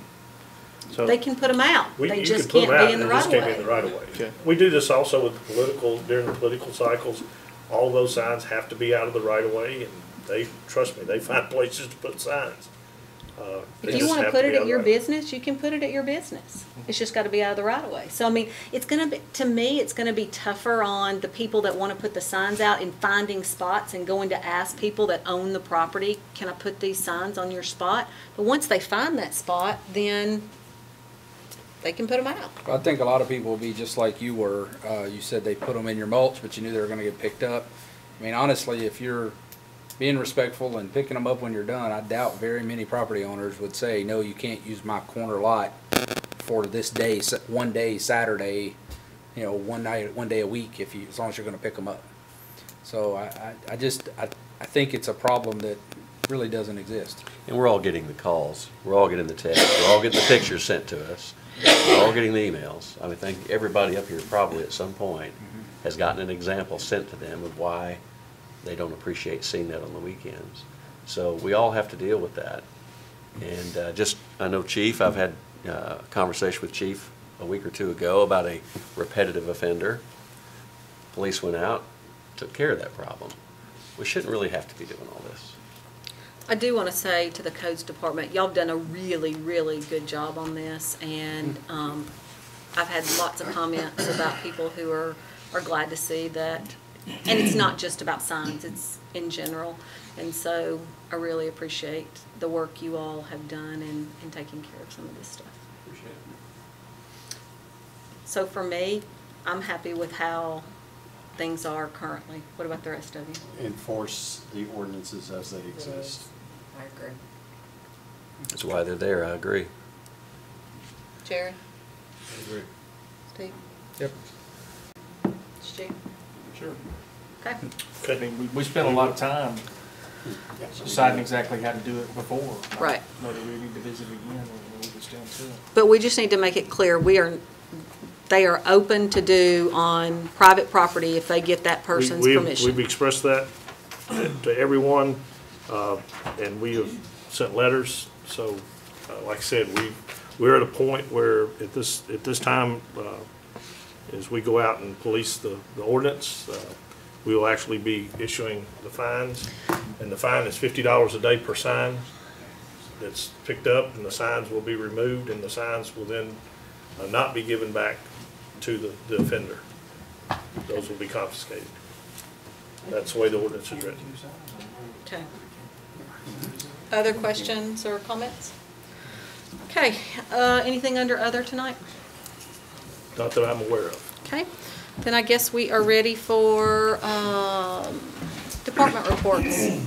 so. They can put them out. They You just can put 'em can't out, be in the they right just of can't be in way. the right of way. Okay. We do this also with during the political cycles. All those signs have to be out of the right of way, and trust me, they find places to put signs. They If you just want to have put be it out at of your the right- business, you can put it at your business. It's just got to be out of the right of way. So, I mean, it's going to be, to me, it's going to be tougher on the people that want to put the signs out in finding spots and going to ask people that own the property, can I put these signs on your spot? But once they find that spot, then they can put them out. I think a lot of people will be just like you were. You said they put them in your mulch, but you knew they were gonna get picked up. I mean, honestly, if you're being respectful and picking them up when you're done, I doubt very many property owners would say, no, you can't use my corner lot for this day, one day, Saturday, you know, one day a week, as long as you're gonna pick them up. So I think it's a problem that really doesn't exist. And we're all getting the calls, we're all getting the texts, we're all getting the pictures sent to us, we're all getting the emails. I think everybody up here probably at some point has gotten an example sent to them of why they don't appreciate seeing that on the weekends. So we all have to deal with that. And I know Chief, I've had a conversation with Chief a week or two ago about a repetitive offender. Police went out, took care of that problem. We shouldn't really have to be doing all this. I do want to say to the codes department, y'all have done a really, really good job on this, and I've had lots of comments about people who are glad to see that. And it's not just about signs, it's in general. And so I really appreciate the work you all have done in taking care of some of this stuff. Appreciate it. So for me, I'm happy with how things are currently. What about the rest of you? Enforce the ordinances as they exist. I agree. That's why they're there, I agree. Jerry? I agree. Steve? Yep. Stu? Sure. Okay. I mean, we spent a lot of time deciding exactly how to do it before. Right. Whether we need to visit again or we just down to it. But we just need to make it clear, they are open to do on private property if they get that person's permission. We've expressed that to everyone, and we have sent letters. So, like I said, we're at a point where at this time, as we go out and police the ordinance, we will actually be issuing the fines, and the fine is $50 a day per sign that's picked up, and the signs will be removed, and the signs will then not be given back to the offender. Those will be confiscated. That's the way the ordinance is written. Okay. Other questions or comments? Okay, anything under other tonight? Not that I'm aware of. Okay, then I guess we are ready for department reports.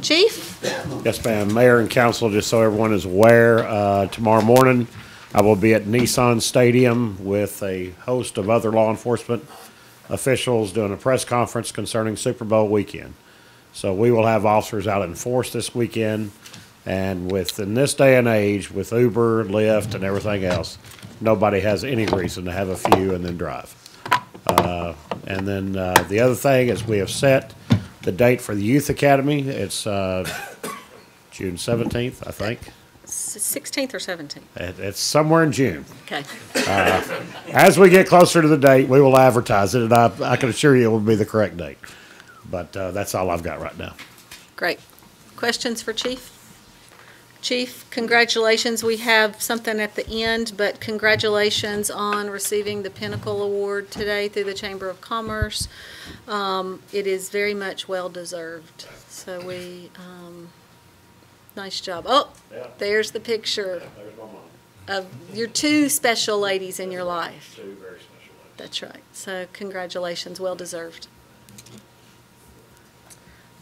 Chief? Yes, ma'am. Mayor and council, just so everyone is aware, tomorrow morning I will be at Nissan Stadium with a host of other law enforcement officials doing a press conference concerning Super Bowl weekend. So we will have officers out in force this weekend, and in this day and age, with Uber, Lyft, and everything else, nobody has any reason to have a few and then drive. And then the other thing is we have set the date for the Youth Academy. It's June 17th, I think. 16th or 17th? It's somewhere in June. Okay. As we get closer to the date, we will advertise it, and I can assure you it will be the correct date. But that's all I've got right now. Great. Questions for Chief? Chief, congratulations. We have something at the end, but congratulations on receiving the Pinnacle Award today through the Chamber of Commerce. It is very much well-deserved. So nice job. Oh, there's the picture of your two special ladies in your life. Two very special ladies. That's right. So congratulations, well-deserved.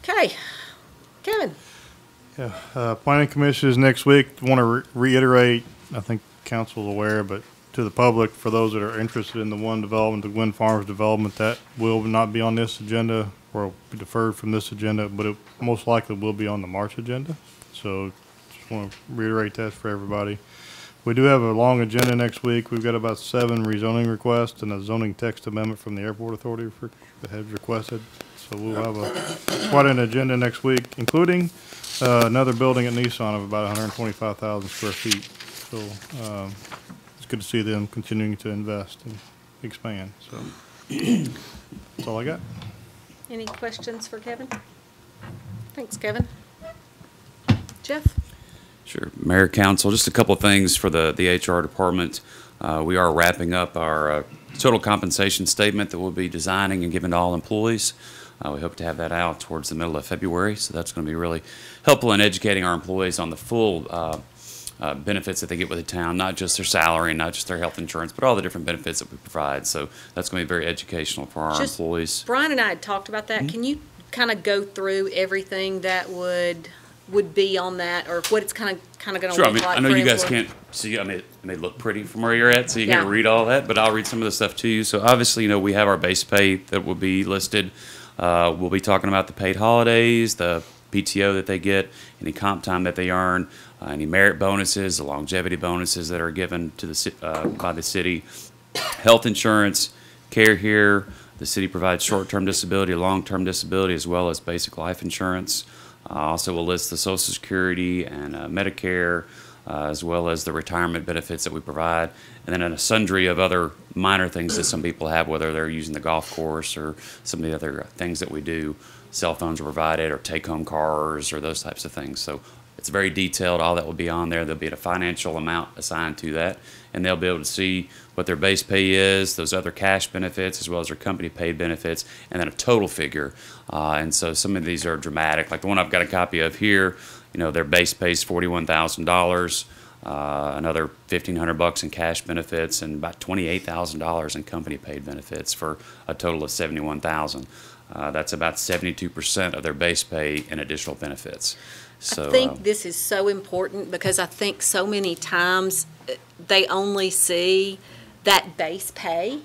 Okay, Kevin. Yeah, Planning Commission is next week. Want to reiterate, I think council's aware, but to the public, for those that are interested in the one development, the Gwynn Farms development, that will not be on this agenda or be deferred from this agenda, but it most likely will be on the March agenda. So just want to reiterate that for everybody. We do have a long agenda next week. We've got about 7 rezoning requests and a zoning text amendment from the Airport Authority that has requested. So we'll have quite an agenda next week, including another building at Nissan of about 125,000 square feet. So it's good to see them continuing to invest and expand. So that's all I got. Any questions for Kevin? Thanks, Kevin. Jeff? Sure. Mayor, Council, just a couple of things for the HR department. We are wrapping up our total compensation statement that we'll be designing and giving to all employees. We hope to have that out towards the middle of February, so that's going to be really helpful in educating our employees on the full benefits that they get with the town, not just their salary, not just their health insurance, but all the different benefits that we provide. So that's going to be very educational for our employees. Brian and I had talked about that. Can you kind of go through everything that would be on that, or what it's kind of going to Sure. look like? I know for you guys employees? can't see. It may look pretty from where you're at, so you can't Yeah. read all that. But I'll read some of the stuff to you. So obviously, we have our base pay that will be listed. We'll be talking about the paid holidays, the PTO that they get, any comp time that they earn, any merit bonuses, the longevity bonuses that are given to by the city, health insurance, care here. The city provides short-term disability, long-term disability, as well as basic life insurance. Also, we'll list the Social Security and Medicare, as well as the retirement benefits that we provide, and then a sundry of other minor things that some people have, whether they're using the golf course or some of the other things that we do. Cell phones are provided, or take-home cars, or those types of things. So it's very detailed. All that will be on there. There'll be a financial amount assigned to that, and they'll be able to see what their base pay is, those other cash benefits, as well as their company-paid benefits, and then a total figure. And so some of these are dramatic. Like the one I've got a copy of here, their base pay is $41,000, another $1,500 in cash benefits, and about $28,000 in company-paid benefits for a total of $71,000. That's about 72% of their base pay in additional benefits. So, I think this is so important because I think so many times they only see that base pay,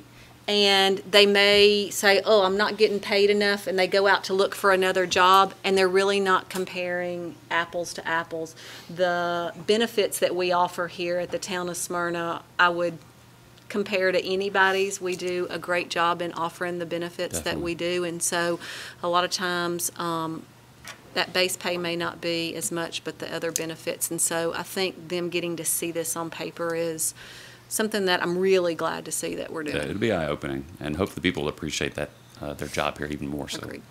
and they may say, oh, I'm not getting paid enough, and they go out to look for another job, and they're really not comparing apples to apples. The benefits that we offer here at the town of Smyrna, I would compare to anybody's. We do a great job in offering the benefits that we do, and so a lot of times that base pay may not be as much, but the other benefits. And so I think them getting to see this on paper is something that I'm really glad to see that we're doing. yeah, it'll be eye-opening, and hopefully people will appreciate that their job here even more so. Agreed.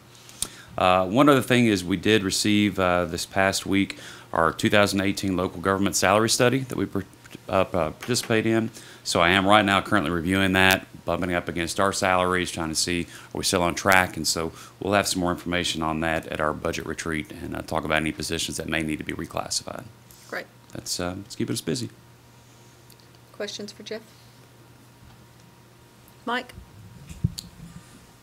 One other thing is we did receive this past week our 2018 local government salary study that we participate in. So I am right now currently reviewing that, bumping up against our salaries, trying to see are we still on track. And so we'll have some more information on that at our budget retreat and talk about any positions that may need to be reclassified. Great. Let's keep us busy. Questions for Jeff? Mike?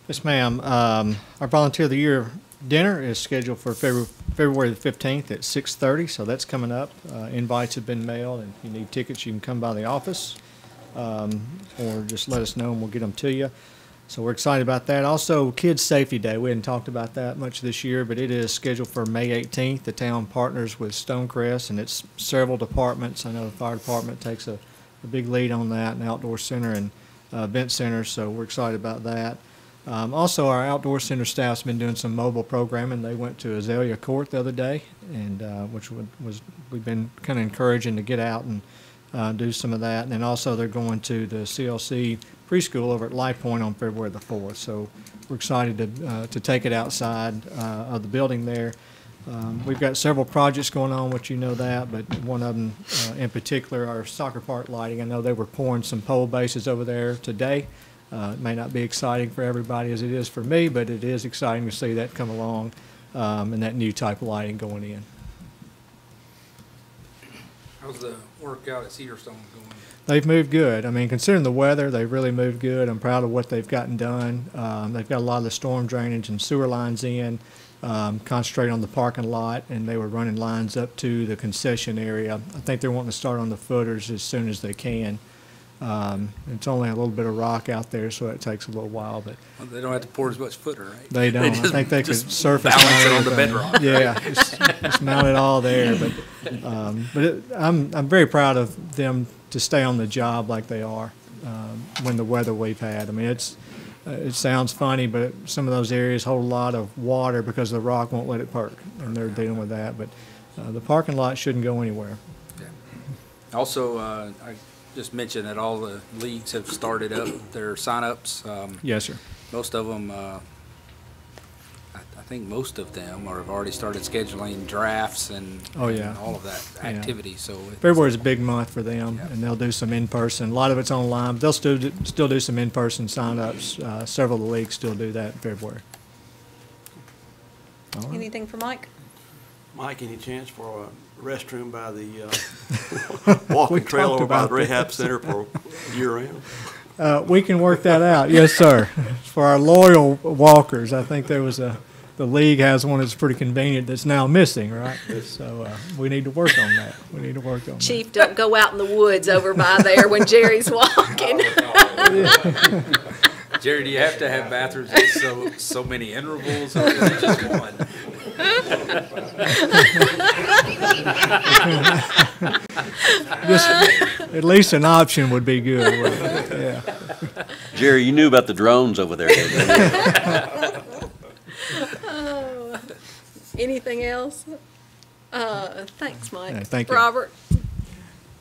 Yes, ma'am. Our Volunteer of the Year dinner is scheduled for February the 15th at 6:30, so that's coming up. Invites have been mailed, and if you need tickets, you can come by the office or just let us know and we'll get them to you. So we're excited about that. Also, Kids Safety Day. We hadn't talked about that much this year, but it is scheduled for May 18th. The town partners with Stonecrest, and it's several departments. I know the fire department takes a big lead on that, and outdoor center and event center, so we're excited about that. Also, our outdoor center staff's been doing some mobile programming. They went to Azalea Court the other day, and which was we've been kind of encouraging to get out and do some of that. And then also they're going to the CLC preschool over at Life Point on February the 4th. So we're excited to take it outside of the building there. We've got several projects going on, which you know that, but one of them in particular, our soccer park lighting. I know they were pouring some pole bases over there today. It may not be exciting for everybody as it is for me, but it is exciting to see that come along and that new type of lighting going in. How's the work out at Cedarstone going? They've moved good. I mean, considering the weather, they've really moved good. I'm proud of what they've gotten done. They've got a lot of the storm drainage and sewer lines in, concentrated on the parking lot, and they were running lines up to the concession area. I think they're wanting to start on the footers as soon as they can. It's only a little bit of rock out there, so it takes a little while, but Well, they don't have to pour as much footer, right? they don't. I just- think they could just surface balance it mount on the everything. bedrock. Yeah, just mount it all there. But I'm very proud of them to stay on the job like they are when the weather we've had. I mean, it sounds funny, but some of those areas hold a lot of water because the rock won't let it perk, and they're dealing with that. But the parking lot shouldn't go anywhere. Also, I just mentioned that all the leagues have started up their sign-ups. Yes, sir. Most of them, I think most of them have already started scheduling drafts and, Oh, yeah. and all of that Yeah. activity. So it's- February's a big month for them, and they'll do some in-person. A lot of it's online. But they'll still do some in-person sign-ups. Several of the leagues still do that in February. All right. Anything for Mike? Mike, any chance for a restroom by the We walking trail talked over by the about rehab this. center for year-round? We can work that out. Yes, sir. For our loyal walkers, I think the league has one that's pretty convenient that's now missing, right? So we need to work on that. We need to work on Chief, don't go out in the woods over by there when Jerry's walking. Jerry, do you have to have bathrooms with so many intervals, or is it just one? Just at least an option would be good. wouldn't it? Yeah. Jerry, you knew about the drones over there, didn't you? Oh. Anything else? Thanks, Mike. Yeah, thank you. Robert?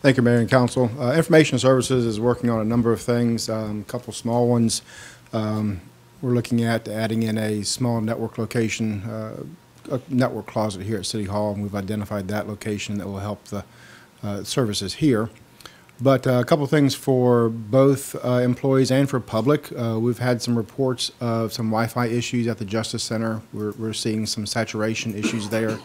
Thank you, Mayor and Council. Information Services is working on a number of things, a couple small ones. We're looking at adding in a small network location, a network closet here at City Hall, and we've identified that location that will help the services here. But a couple things for both employees and for public. We've had some reports of some Wi-Fi issues at the Justice Center. We're seeing some saturation issues there,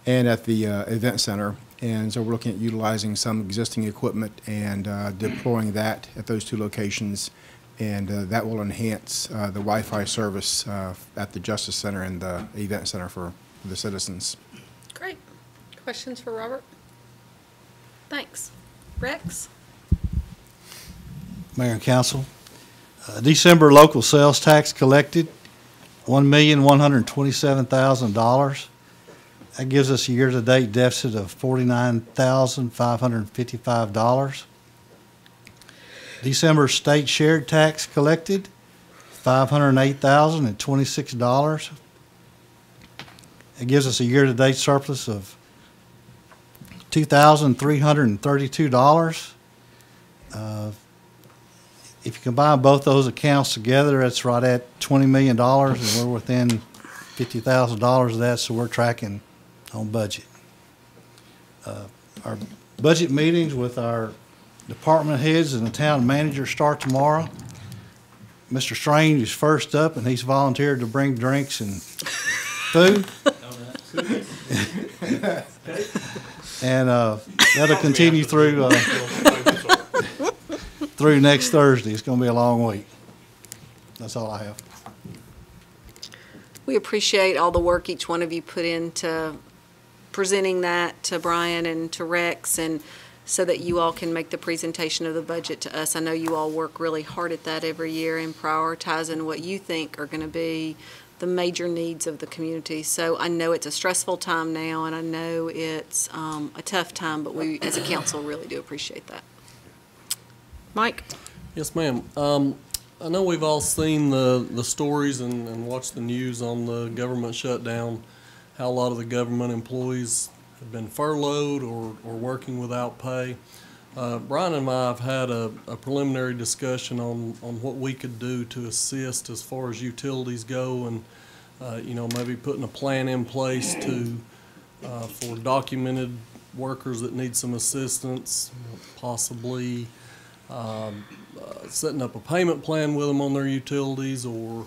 and at the Event Center. And so we're looking at utilizing some existing equipment and deploying that at those two locations. And that will enhance the Wi-Fi service at the Justice Center and the Event Center for the citizens. Great. Questions for Robert? Thanks. Rex? Mayor and Council, December local sales tax collected, $1,127,000. That gives us a year-to-date deficit of $49,555. December state shared tax collected, $508,026. It gives us a year-to-date surplus of $2,332. If you combine both those accounts together, that's right at $20 million, and we're within $50,000 of that, so we're tracking on budget. Our budget meetings with our department heads and the town manager start tomorrow. Mr. Strange is first up, and he's volunteered to bring drinks and food. And that'll continue through through next Thursday. It's going to be a long week. That's all I have. We appreciate all the work each one of you put into presenting that to Brian and to Rex, and so that you all can make the presentation of the budget to us. I know you all work really hard at that every year in prioritizing what you think are going to be the major needs of the community. So I know it's a stressful time now, and I know it's a tough time, but we as a council really do appreciate that. Mike? Yes, ma'am. I know we've all seen the stories and watched the news on the government shutdown, how a lot of the government employees have been furloughed or working without pay. Brian and I have had a preliminary discussion on what we could do to assist as far as utilities go, and maybe putting a plan in place to for documented workers that need some assistance, possibly setting up a payment plan with them on their utilities, or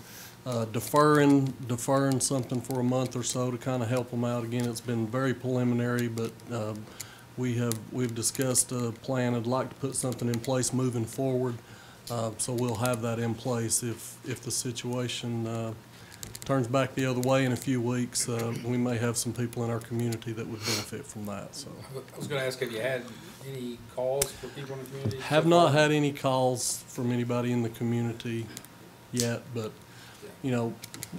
deferring something for a month or so to kind of help them out. Again, it's been very preliminary, but we've discussed a plan. I'd like to put something in place moving forward, so we'll have that in place if the situation turns back the other way in a few weeks, we may have some people in our community that would benefit from that, so. I was gonna ask, have you had any calls for people in the community? Have not had any calls from anybody in the community yet, but, you know,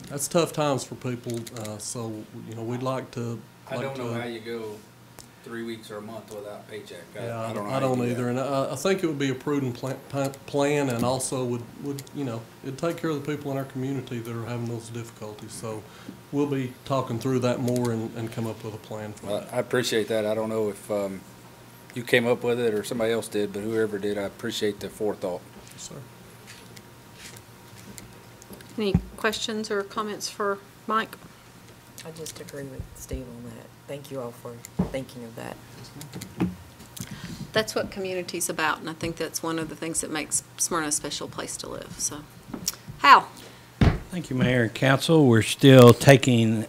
that's tough times for people, so, you know, we'd like to. I don't know how you go 3 weeks or a month without a paycheck. Yeah, I don't know I how don't you do either, that. and I think it would be a prudent plan, and also would, you know, it'd take care of the people in our community that are having those difficulties, so we'll be talking through that more and come up with a plan for Well, that. I appreciate that. I don't know if you came up with it or somebody else did, but whoever did, I appreciate the forethought. Yes, sir. Any questions or comments for Mike? I just agree with Steve on that. Thank you all for thinking of that. That's what community's about, and I think that's one of the things that makes Smyrna a special place to live, so. Hal? Thank you, Mayor and Council. We're still taking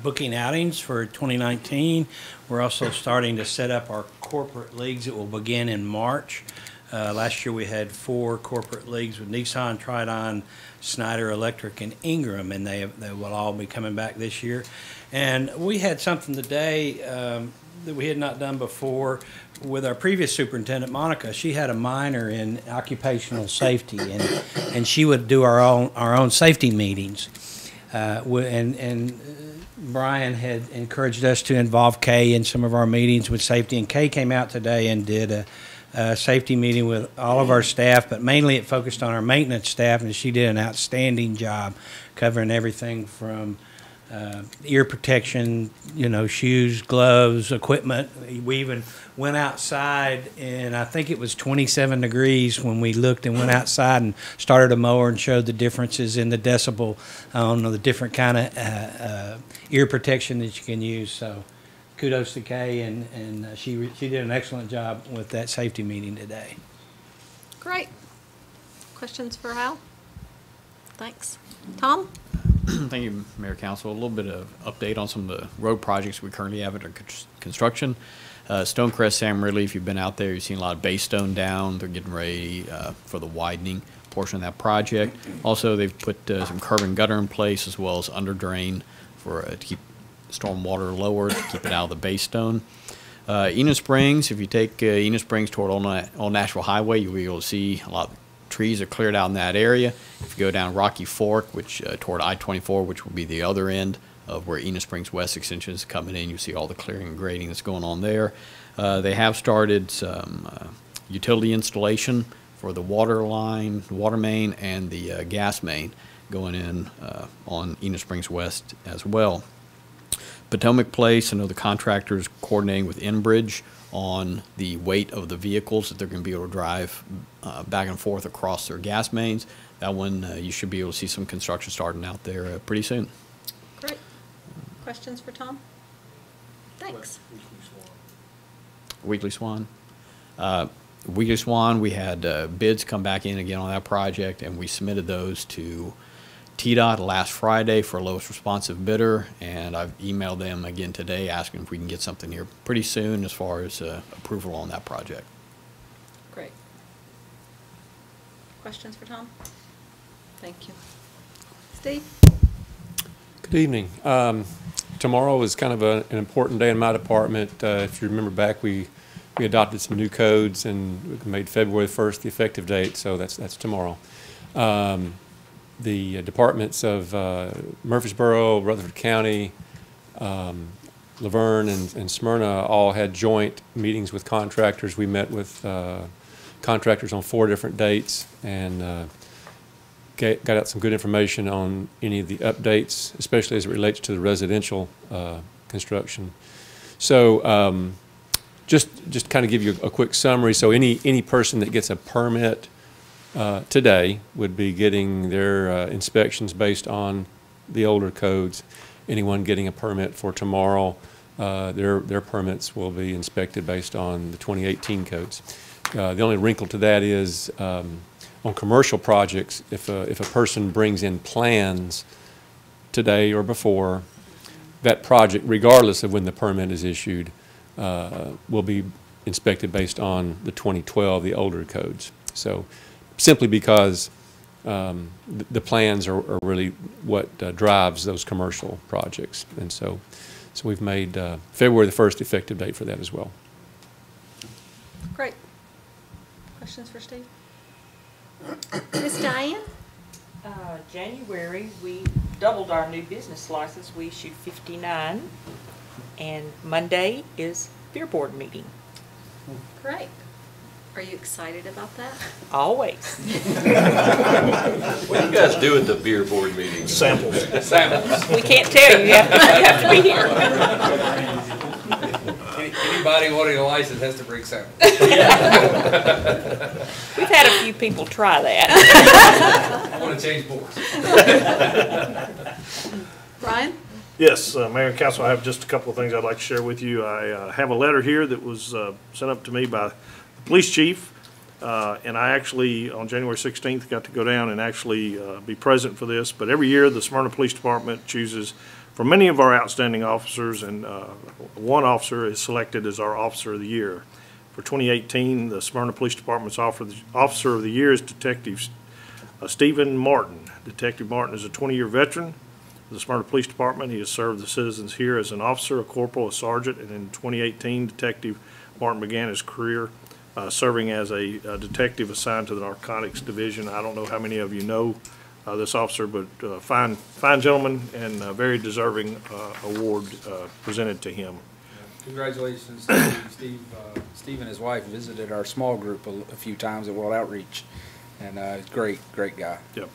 booking outings for 2019. We're also starting to set up our corporate leagues that will begin in March. Last year we had 4 corporate leagues with Nissan, Tridon, Snyder Electric, and Ingram, and they will all be coming back this year. And we had something today that we had not done before with our previous superintendent, Monica. She had a minor in occupational safety, and she would do our own safety meetings. And Brian had encouraged us to involve Kay in some of our meetings with safety, and Kay came out today and did a safety meeting with all of our staff, but mainly it focused on our maintenance staff, and she did an outstanding job covering everything from ear protection, you know, shoes, gloves, equipment. We even went outside, and I think it was 27 degrees when we looked and went outside and started a mower and showed the differences in the decibel on the different kind of ear protection that you can use. So kudos to Kay, and she did an excellent job with that safety meeting today. Great. Questions for Hal? Thanks. Tom? Thank you, Mayor Council. A little bit of update on some of the road projects we currently have under construction. Stonecrest, Sam Ridley, if you've been out there, you've seen a lot of base stone down. They're getting ready for the widening portion of that project. Also, they've put some curb and gutter in place as well as under drain for to keep storm water lower, to keep it out of the base stone. Enid Springs, if you take Enid Springs toward Old Nashville Highway, you'll be able to see a lot of trees are cleared out in that area. If you go down Rocky Fork, which toward I-24, which will be the other end of where Enid Springs West Extension is coming in, you see all the clearing and grading that's going on there. They have started some utility installation for the water line, water main, and the gas main going in on Enid Springs West as well. Potomac Place, I know the contractor's coordinating with Enbridge on the weight of the vehicles that they're going to be able to drive back and forth across their gas mains. That one, you should be able to see some construction starting out there pretty soon. Great. Questions for Tom? Thanks. Weekly Swan. Weekly Swan, we had bids come back in again on that project, and we submitted those to TDOT last Friday for lowest responsive bidder, and I've emailed them again today asking if we can get something here pretty soon as far as approval on that project. Great. Questions for Tom? Thank you. Steve? Good evening. Tomorrow is kind of an important day in my department. If you remember back, we adopted some new codes and made February 1st the effective date, so that's tomorrow. The departments of Murfreesboro, Rutherford County, Laverne, and Smyrna all had joint meetings with contractors. We met with contractors on 4 different dates and got out some good information on any of the updates, especially as it relates to the residential construction. So just kind of give you a quick summary. So any person that gets a permit today would be getting their inspections based on the older codes. Anyone getting a permit for tomorrow, their permits will be inspected based on the 2018 codes. The only wrinkle to that is on commercial projects, if a person brings in plans today or before, that project, regardless of when the permit is issued, will be inspected based on the 2012, the older codes. So simply because the plans are really what drives those commercial projects. And so we've made February the 1st effective date for that as well. Great. Questions for Steve? Ms. Diane? January, we doubled our new business license. We issued 59, and Monday is beer board meeting. Great. Are you excited about that? Always. What do you guys do at the beer board meetings? Samples. Samples. We can't tell you. You have to be here. Anybody wanting a license has to bring samples. We've had a few people try that. I want to change boards. Brian? Yes, Mayor and Council, I have just a couple of things I'd like to share with you. I have a letter here that was sent up to me by the police chief, and I actually, on January 16th, got to go down and actually be present for this. But every year, the Smyrna Police Department chooses from many of our outstanding officers, and one officer is selected as our Officer of the Year. For 2018, the Smyrna Police Department's Officer of the Year is Detective Stephen Martin. Detective Martin is a 20-year veteran of the Smyrna Police Department. He has served the citizens here as an officer, a corporal, a sergeant, and in 2018, Detective Martin began his career serving as a detective assigned to the Narcotics Division. I don't know how many of you know this officer, but fine gentleman and very deserving award presented to him. Congratulations, Steve. Steve and his wife visited our small group a few times at World Outreach, and great guy. Yep.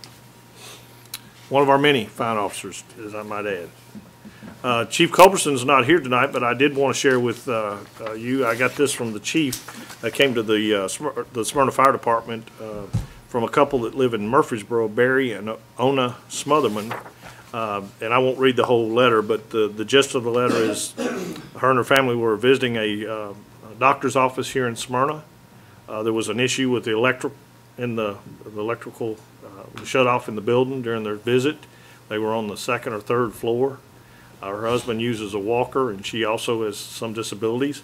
One of our many fine officers, as I might add. Chief Culberson's not here tonight, but I did want to share with you. I got this from the chief that came to the Smyrna Fire Department from a couple that live in Murfreesboro, Barry and Ona Smotherman. And I won't read the whole letter, but the gist of the letter is her and her family were visiting a doctor's office here in Smyrna. There was an issue with the electrical shut off in the building during their visit. They were on the second or third floor. Her husband uses a walker, and she also has some disabilities.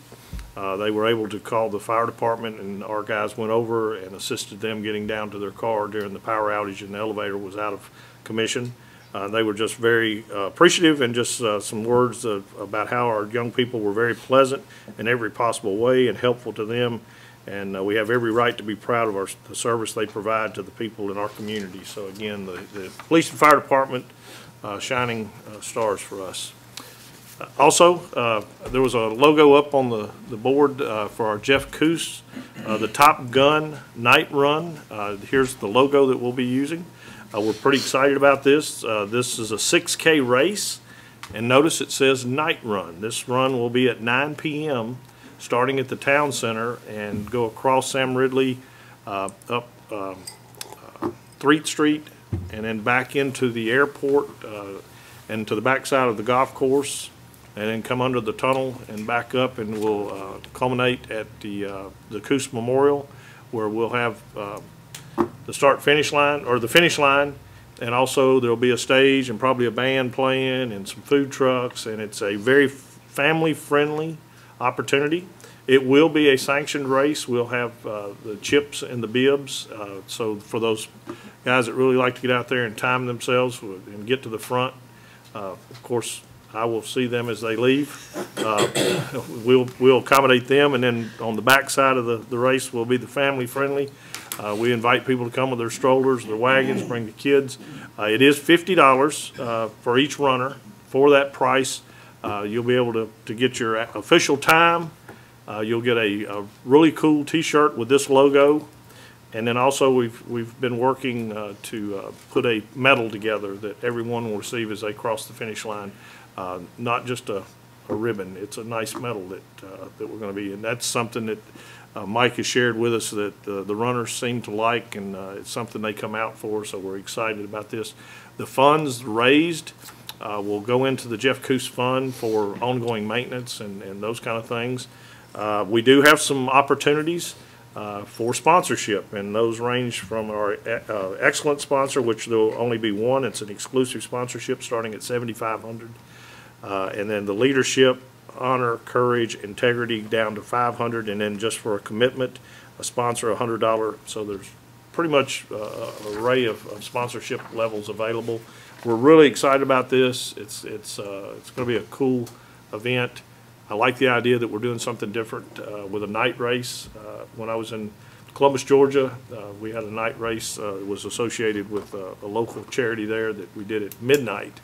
They were able to call the fire department, and our guys went over and assisted them getting down to their car during the power outage, and the elevator was out of commission. They were just very appreciative, and just some words about how our young people were very pleasant in every possible way and helpful to them. And we have every right to be proud of the service they provide to the people in our community. So again, the police and fire department, shining stars for us. Also, there was a logo up on the board for our Jeff Coos, the Top Gun Night Run. Here's the logo that we'll be using. We're pretty excited about this. This is a 6K race, and notice it says Night Run. This run will be at 9 p.m. starting at the town center and go across Sam Ridley, up 3rd Street, and then back into the airport and to the backside of the golf course, and then come under the tunnel and back up, and we'll culminate at the Coos Memorial, where we'll have the finish line, and also there'll be a stage and probably a band playing and some food trucks, and it's a very family-friendly opportunity. It will be a sanctioned race. We'll have the chips and the bibs, so for those guys that really like to get out there and time themselves and get to the front, of course, I will see them as they leave. We'll accommodate them, and then on the back side of the race will be the family-friendly. We invite people to come with their strollers, their wagons, bring the kids. It is $50 for each runner. For that price, you'll be able to get your official time. You'll get a really cool T-shirt with this logo, and then also we've been working to put a medal together that everyone will receive as they cross the finish line. Not just a ribbon; it's a nice medal that we're going to be, and that's something that Mike has shared with us that the runners seem to like, and it's something they come out for. So we're excited about this. The funds raised will go into the Jeff Coos Fund for ongoing maintenance and those kind of things. We do have some opportunities for sponsorship, and those range from our excellent sponsor, which there will only be one. It's an exclusive sponsorship starting at $7,500, and then the leadership, honor, courage, integrity down to $500, and then just for a commitment, a sponsor $100. So there's pretty much an array of sponsorship levels available. We're really excited about this. It's going to be a cool event. I like the idea that we're doing something different with a night race. When I was in Columbus, Georgia, we had a night race. It was associated with a local charity there that we did at midnight,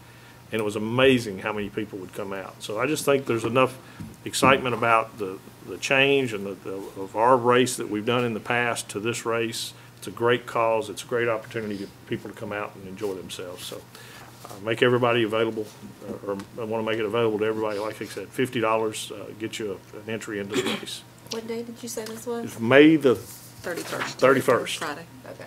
and it was amazing how many people would come out. So I just think there's enough excitement about the change and of our race that we've done in the past to this race. It's a great cause. It's a great opportunity for people to come out and enjoy themselves. So make everybody available, or I want to make it available to everybody. Like I said, $50 get you an entry into the race. What day did you say this was? It's May the 31st. 31st. Friday, okay.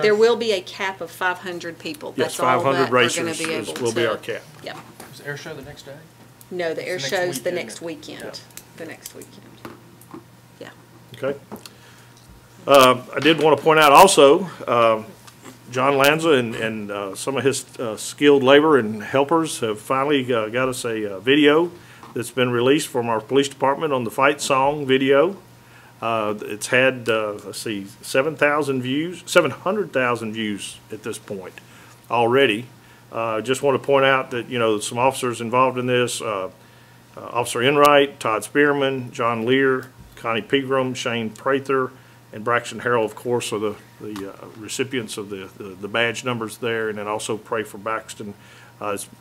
There will be a cap of 500 people. Yes, That's all 500 that we're racers going to be able will to. be our cap. Yep. Is the air show the next day? No, the air It's the next show's the weekend. next weekend. The next weekend. Yeah. Okay. I did want to point out also, John Lanza and some of his skilled labor and helpers have finally got us a video that's been released from our police department on the fight song video. It's had, let's see, 700,000 views at this point already. Just want to point out that, you know, some officers involved in this, Officer Enright, Todd Spearman, John Lear, Connie Pegram, Shane Prather, and Braxton Harrell, of course, are the recipients of the badge numbers there, and then also Pray for Braxton.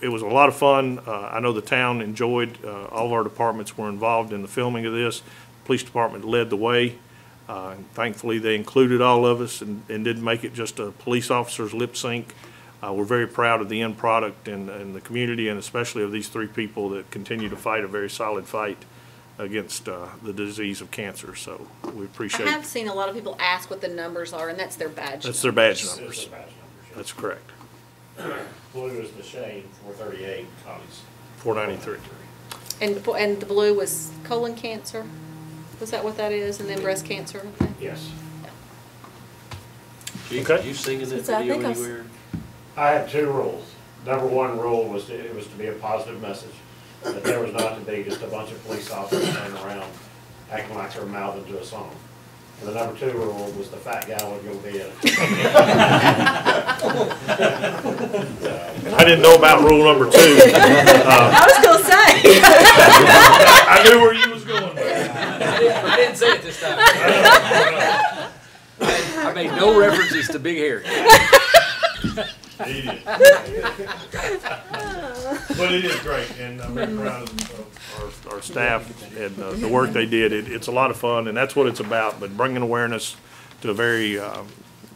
It was a lot of fun. I know the town enjoyed, all of our departments were involved in the filming of this. The police department led the way. And thankfully, they included all of us and didn't make it just a police officer's lip sync. We're very proud of the end product and the community, and especially of these three people that continue to fight a very solid fight against the disease of cancer. So we appreciate I it. have seen a lot of people ask what the numbers are, and that's their badge That's their badge It's numbers. their badge numbers, That's correct. Blue is the Shane, 438, Tommy's 493. And the blue was colon cancer? Was that what that is? And then breast cancer? Okay. Yes. Chief, Okay. are you singing that So I video think I s- anywhere? I had two rules. Number one rule was it was to be a positive message, that there was not to be just a bunch of police officers standing around acting like they're mouthing to a song. And the number two rule was the fat guy would go bed. I didn't know about rule number 2. I was going to say. I knew where you was going with it. I didn't say it this time. I made no references to Big Harry. He did. But it is great, and I'm very proud of our staff and the work they did. It's a lot of fun, and that's what it's about, but bringing awareness to a very,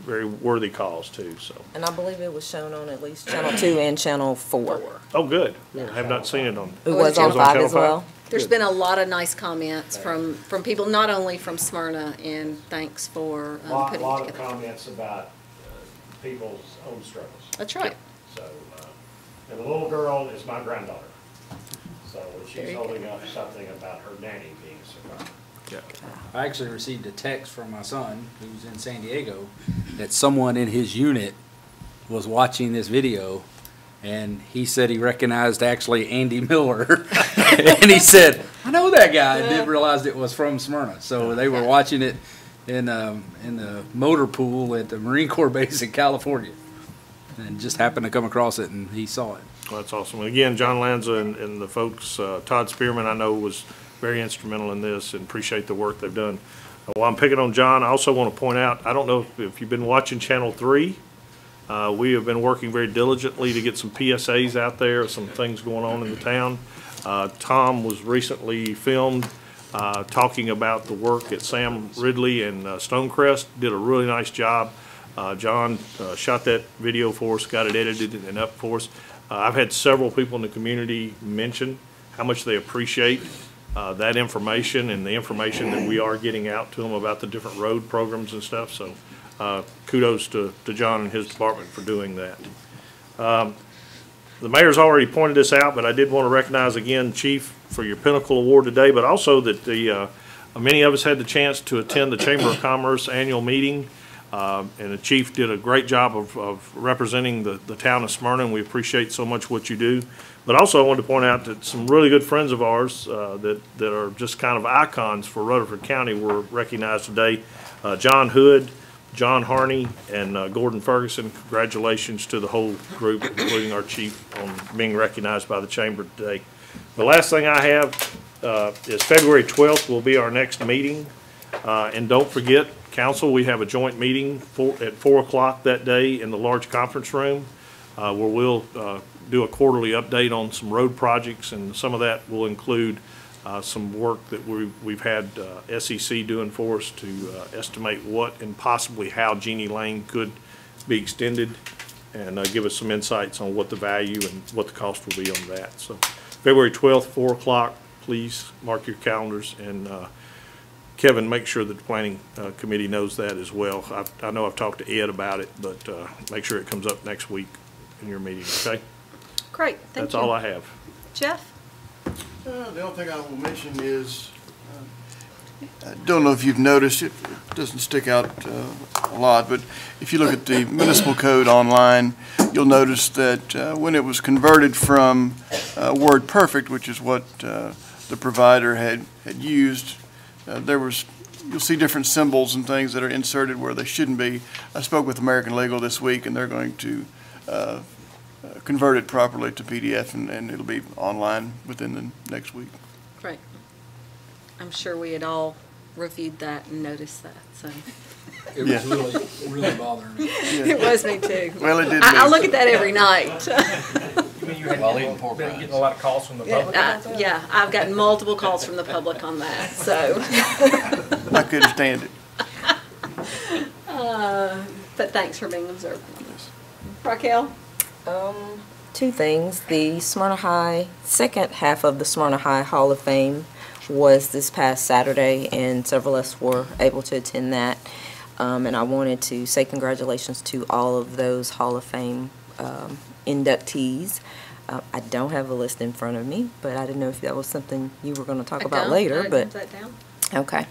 very worthy cause, too, so. And I believe it was shown on at least Channel 2 and Channel 4. Oh, good. I have not seen it on. It was on 5 as well. There's been a lot of nice comments from people, not only from Smyrna, and thanks for A putting it lot of together. comments about people's own struggles. That's right. So, and the little girl is my granddaughter. So There she's you holding up something about her nanny being survived. I actually received a text from my son, who's in San Diego, that someone in his unit was watching this video, and he said he recognized actually Andy Miller. And he said, I know that guy, and didn't realize it was from Smyrna. So they were watching it in the motor pool at the Marine Corps base in California, and just happened to come across it, and he saw it. Well, that's awesome. And again, John Lanza and the folks, Todd Spearman, I know was very instrumental in this, and appreciate the work they've done. While I'm picking on John, I also want to point out, I don't know if you've been watching Channel 3. We have been working very diligently to get some PSAs out there, some things going on in the town. Tom was recently filmed talking about the work at Sam Ridley and Stonecrest. Did a really nice job. John shot that video for us, got it edited and up for us. I've had several people in the community mention how much they appreciate that information and the information that we are getting out to them about the different road programs and stuff. So kudos to John and his department for doing that. The mayor's already pointed this out, but I did want to recognize again, Chief, for your Pinnacle Award today, but also that many of us had the chance to attend the Chamber of Commerce annual meeting. And the Chief did a great job of representing the town of Smyrna, and we appreciate so much what you do. But also I wanted to point out that some really good friends of ours that are just kind of icons for Rutherford County were recognized today. John Hood, John Harney and Gordon Ferguson. Congratulations to the whole group, including our chief, on being recognized by the chamber today. The last thing I have is February 12th will be our next meeting. And don't forget, council, we have a joint meeting at 4 o'clock that day in the large conference room, where we'll do a quarterly update on some road projects, and some of that will include some work that we've had SEC doing for us to estimate what and possibly how Jeannie Lane could be extended, and give us some insights on what the value and what the cost will be on that. So February 12th, 4 o'clock, please mark your calendars, and Kevin, make sure that the planning committee knows that as well. I know I've talked to Ed about it, but make sure it comes up next week in your meeting, okay? Great, thank you. That's all I have. Jeff? The only thing I will mention is, I don't know if you've noticed, it doesn't stick out a lot, but if you look at the municipal code online, you'll notice that when it was converted from WordPerfect, which is what the provider had used, you'll see different symbols and things that are inserted where they shouldn't be. I spoke with American Legal this week, and they're going to convert it properly to PDF, and it'll be online within the next week. Great. I'm sure we had all reviewed that and noticed that, so. It was really bothering me. Yeah. It was me too. Well, it did. I look at that every night. You mean you had been getting a lot of calls from the public about that? Yeah, I've gotten multiple calls from the public on that, so. I couldn't stand it. But thanks for being observant on this. Raquel? Two things. The Smyrna High, second half of the Smyrna High Hall of Fame was this past Saturday, and several of us were able to attend that. And I wanted to say congratulations to all of those Hall of Fame inductees. I don't have a list in front of me, but I didn't know if that was something you were going to talk about later. But that down. Okay.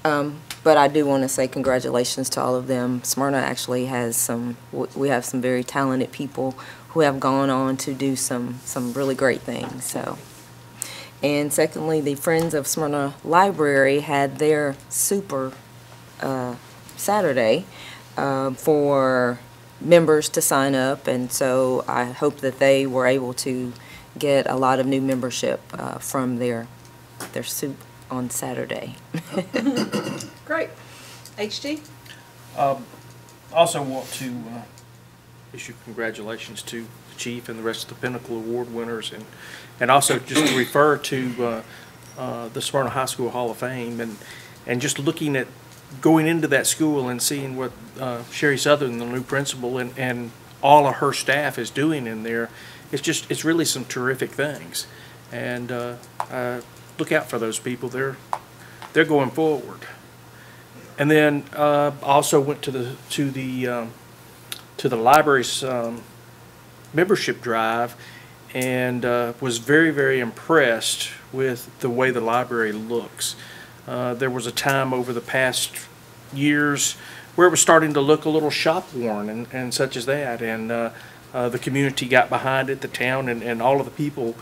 But I do want to say congratulations to all of them. Smyrna actually has we have some very talented people who have gone on to do some really great things. So, and secondly, the Friends of Smyrna Library had their super Saturday for members to sign up, and so I hope that they were able to get a lot of new membership from their soup on Saturday. Great. HG? Also want to issue congratulations to the chief and the rest of the Pinnacle Award winners, and also just to refer to the Smyrna High School Hall of Fame, and just looking at going into that school and seeing what Sherry Southern, the new principal, and all of her staff is doing in there. It's really some terrific things, and look out for those people. They're going forward. And then also went to the library's membership drive, and was very, very impressed with the way the library looks. There was a time over the past years where it was starting to look a little shop worn and such as that, and the community got behind it, the town and all of the people,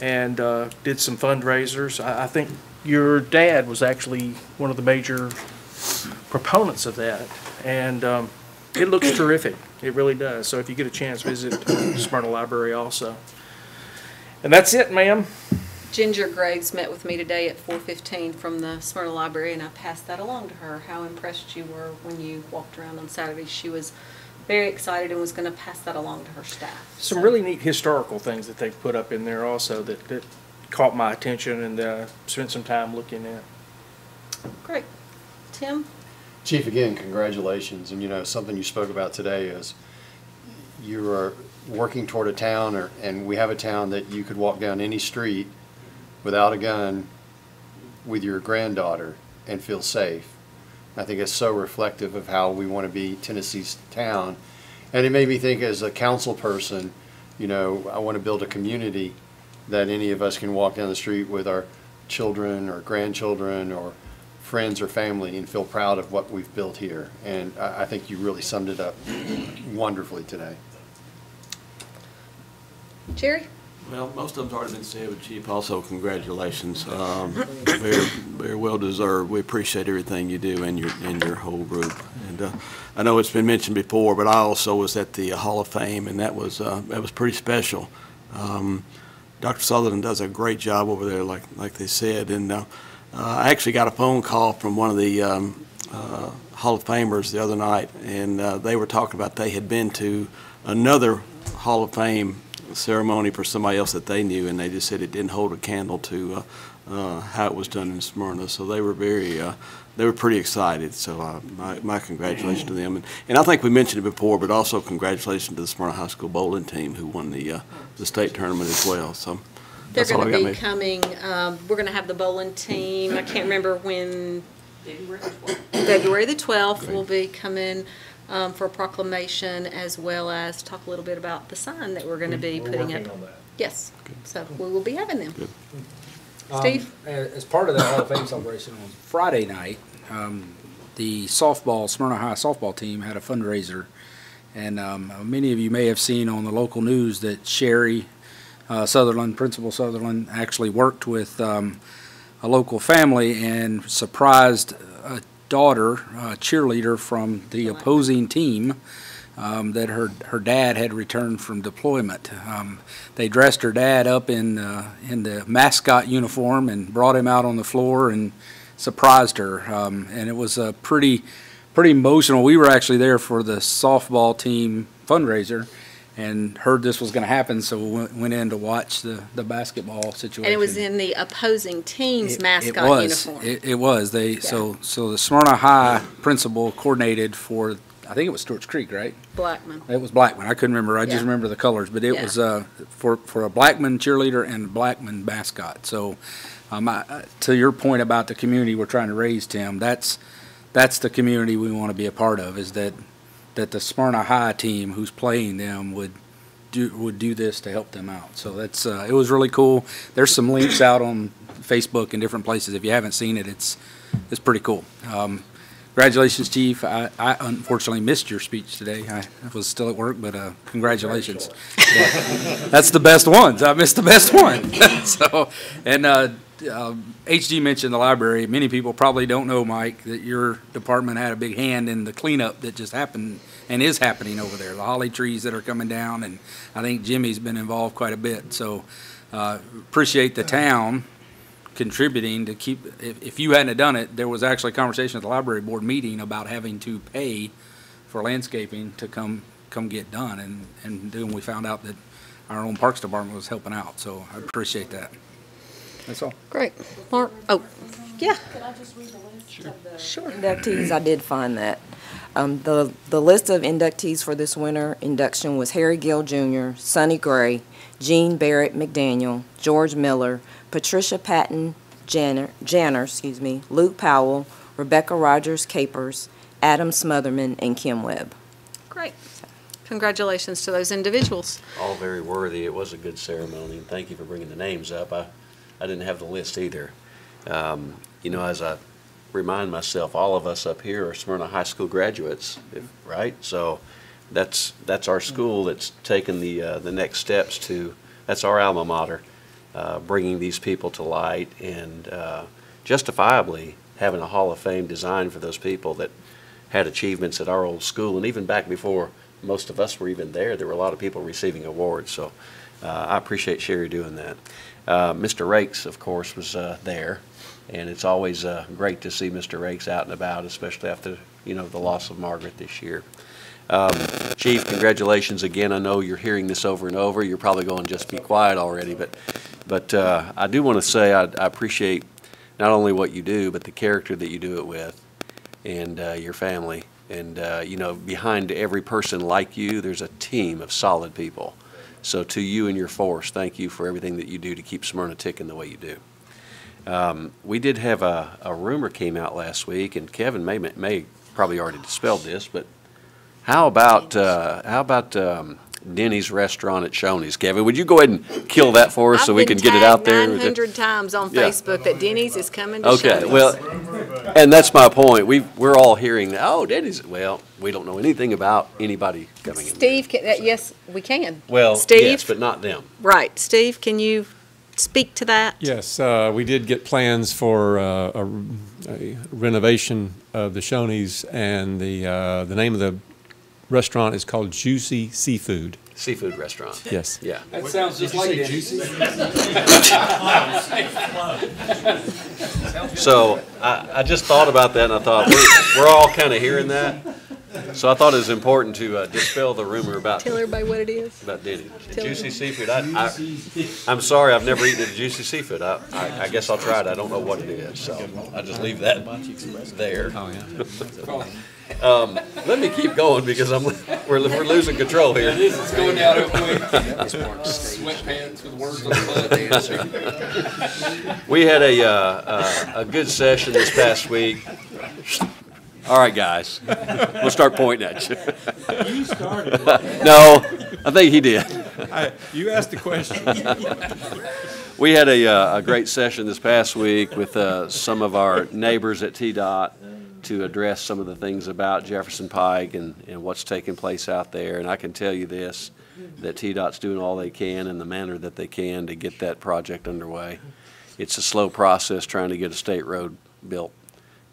and did some fundraisers. I think your dad was actually one of the major proponents of that, and it looks terrific. It really does. So if you get a chance, visit Smyrna Library also. And that's it, ma'am. Ginger Graves met with me today at 4:15 from the Smyrna Library, and I passed that along to her, how impressed you were when you walked around on Saturday. She was very excited and was going to pass that along to her staff. Some really neat historical things that they've put up in there also that caught my attention, and spent some time looking at. Great. Tim? Chief, again, congratulations. And something you spoke about today is you are working toward a town, and we have a town that you could walk down any street without a gun with your granddaughter and feel safe. I think it's so reflective of how we want to be Tennessee's town. And it made me think, as a council person, I want to build a community that any of us can walk down the street with our children or grandchildren or friends or family and feel proud of what we've built here. And I think you really summed it up wonderfully today. Jerry? Well, most of them's already been said, but Chief, also congratulations. Very, very well deserved. We appreciate everything you do and your whole group. And I know it's been mentioned before, but I also was at the Hall of Fame, and that was pretty special. Dr. Sutherland does a great job over there, like they said. And I actually got a phone call from one of the Hall of Famers the other night, and they were talking about they had been to another Hall of Fame ceremony for somebody else that they knew, and they just said it didn't hold a candle to how it was done in Smyrna. So they were they were pretty excited. So my congratulations to them. And I think we mentioned it before, but also congratulations to the Smyrna High School bowling team who won the state tournament as well. So They're that's all going I to got, be coming, we're going to have the bowling team, I can't remember when, February the 12th will be coming for a proclamation, as well as talk a little bit about the sign that we're going to be putting up. Yes, so we will be having them. Steve? As part of the Hall of Fame celebration on Friday night, the Smyrna High softball team had a fundraiser. And many of you may have seen on the local news that Sherry Sutherland, Principal Sutherland, actually worked with a local family and surprised a daughter, a cheerleader from the opposing team, that her dad had returned from deployment. They dressed her dad up in the mascot uniform and brought him out on the floor and surprised her. And it was pretty emotional. We were actually there for the softball team fundraiser and heard this was going to happen, so we went in to watch the basketball situation. And it was in the opposing team's mascot uniform. It was. So the Smyrna High principal coordinated for, I think it was Stewart's Creek, right? Blackman. It was Blackman. I couldn't remember. I just remember the colors, but it was for a Blackman cheerleader and a Blackman mascot. So to your point about the community we're trying to raise, Tim, that's the community we want to be a part of, is that the Smyrna High team who's playing them would do this to help them out. So that's it was really cool. There's some links out on Facebook and different places. If you haven't seen it, it's pretty cool. Congratulations, Chief. I unfortunately missed your speech today. I was still at work, but congratulations. That's the best ones. I missed the best one. So, and HG mentioned the library. Many people probably don't know, Mike, that your department had a big hand in the cleanup that just happened and is happening over there. The holly trees that are coming down, and I think Jimmy's been involved quite a bit. So appreciate the town contributing to keep, if you hadn't have done it, there was actually a conversation at the library board meeting about having to pay for landscaping to come get done, and then we found out that our own Parks Department was helping out, so I appreciate that. That's all. Great. Mark, oh, yeah. Can I just read the list of the inductees? I did find that. The list of inductees for this winter induction was Harry Gill Jr., Sonny Gray, Gene Barrett McDaniel, George Miller, Patricia Patton Janner, Luke Powell, Rebecca Rogers Capers, Adam Smotherman, and Kim Webb. Great. Congratulations to those individuals. All very worthy. It was a good ceremony, and thank you for bringing the names up. I didn't have the list either. You know, as I remind myself, all of us up here are Smyrna High School graduates, right? So that's our school that's taken the next steps to, that's our alma mater, bringing these people to light, and justifiably having a Hall of Fame designed for those people that had achievements at our old school. And even back before most of us were even there were a lot of people receiving awards. So I appreciate Sherry doing that. Mr. Rakes, of course, was there, and it's always great to see Mr. Rakes out and about, especially after, you know, the loss of Margaret this year. Chief, congratulations again. I know you're hearing this over and over. You're probably going, just be quiet already, but I do want to say I appreciate not only what you do, but the character that you do it with, and your family. And you know, behind every person like you, there's a team of solid people. So to you and your force, thank you for everything that you do to keep Smyrna ticking the way you do. We did have a rumor came out last week, and Kevin may probably already dispelled this, but how about Denny's restaurant at Shoney's. Kevin, would you go ahead and kill that for us so we can get it out there? I've been tagged 900 times on Yeah. Facebook that Denny's is coming to Okay, Shoney's. well, and that's my point. We're all hearing, oh, Denny's, well, we don't know anything about anybody coming in. Steve, yes, we can. Well, Steve? yes, but not them. Right. Steve, can you speak to that? Yes, we did get plans for a renovation of the Shoney's, and the name of the restaurant is called Juicy Seafood. Seafood restaurant. Yes. Yeah. That sounds just like Juicy. So I just thought about that, and I thought, we're all kind of hearing that. So I thought it was important to dispel the rumor about Tell everybody what it is. Denny's. Tell Juicy them. Seafood. I'm sorry, I've never eaten a juicy seafood. I guess I'll try it. I don't know what it is, so I'll just leave that there. Let me keep going because we're losing control here. It's going down real quick. Sweatpants with words on the butt. We had a good session this past week. All right, guys, we'll start pointing at you. You started. No, I think he did. You asked the question. We had a great session this past week with some of our neighbors at TDOT to address some of the things about Jefferson Pike and what's taking place out there. And I can tell you this, that TDOT's doing all they can in the manner that they can to get that project underway. It's a slow process trying to get a state road built,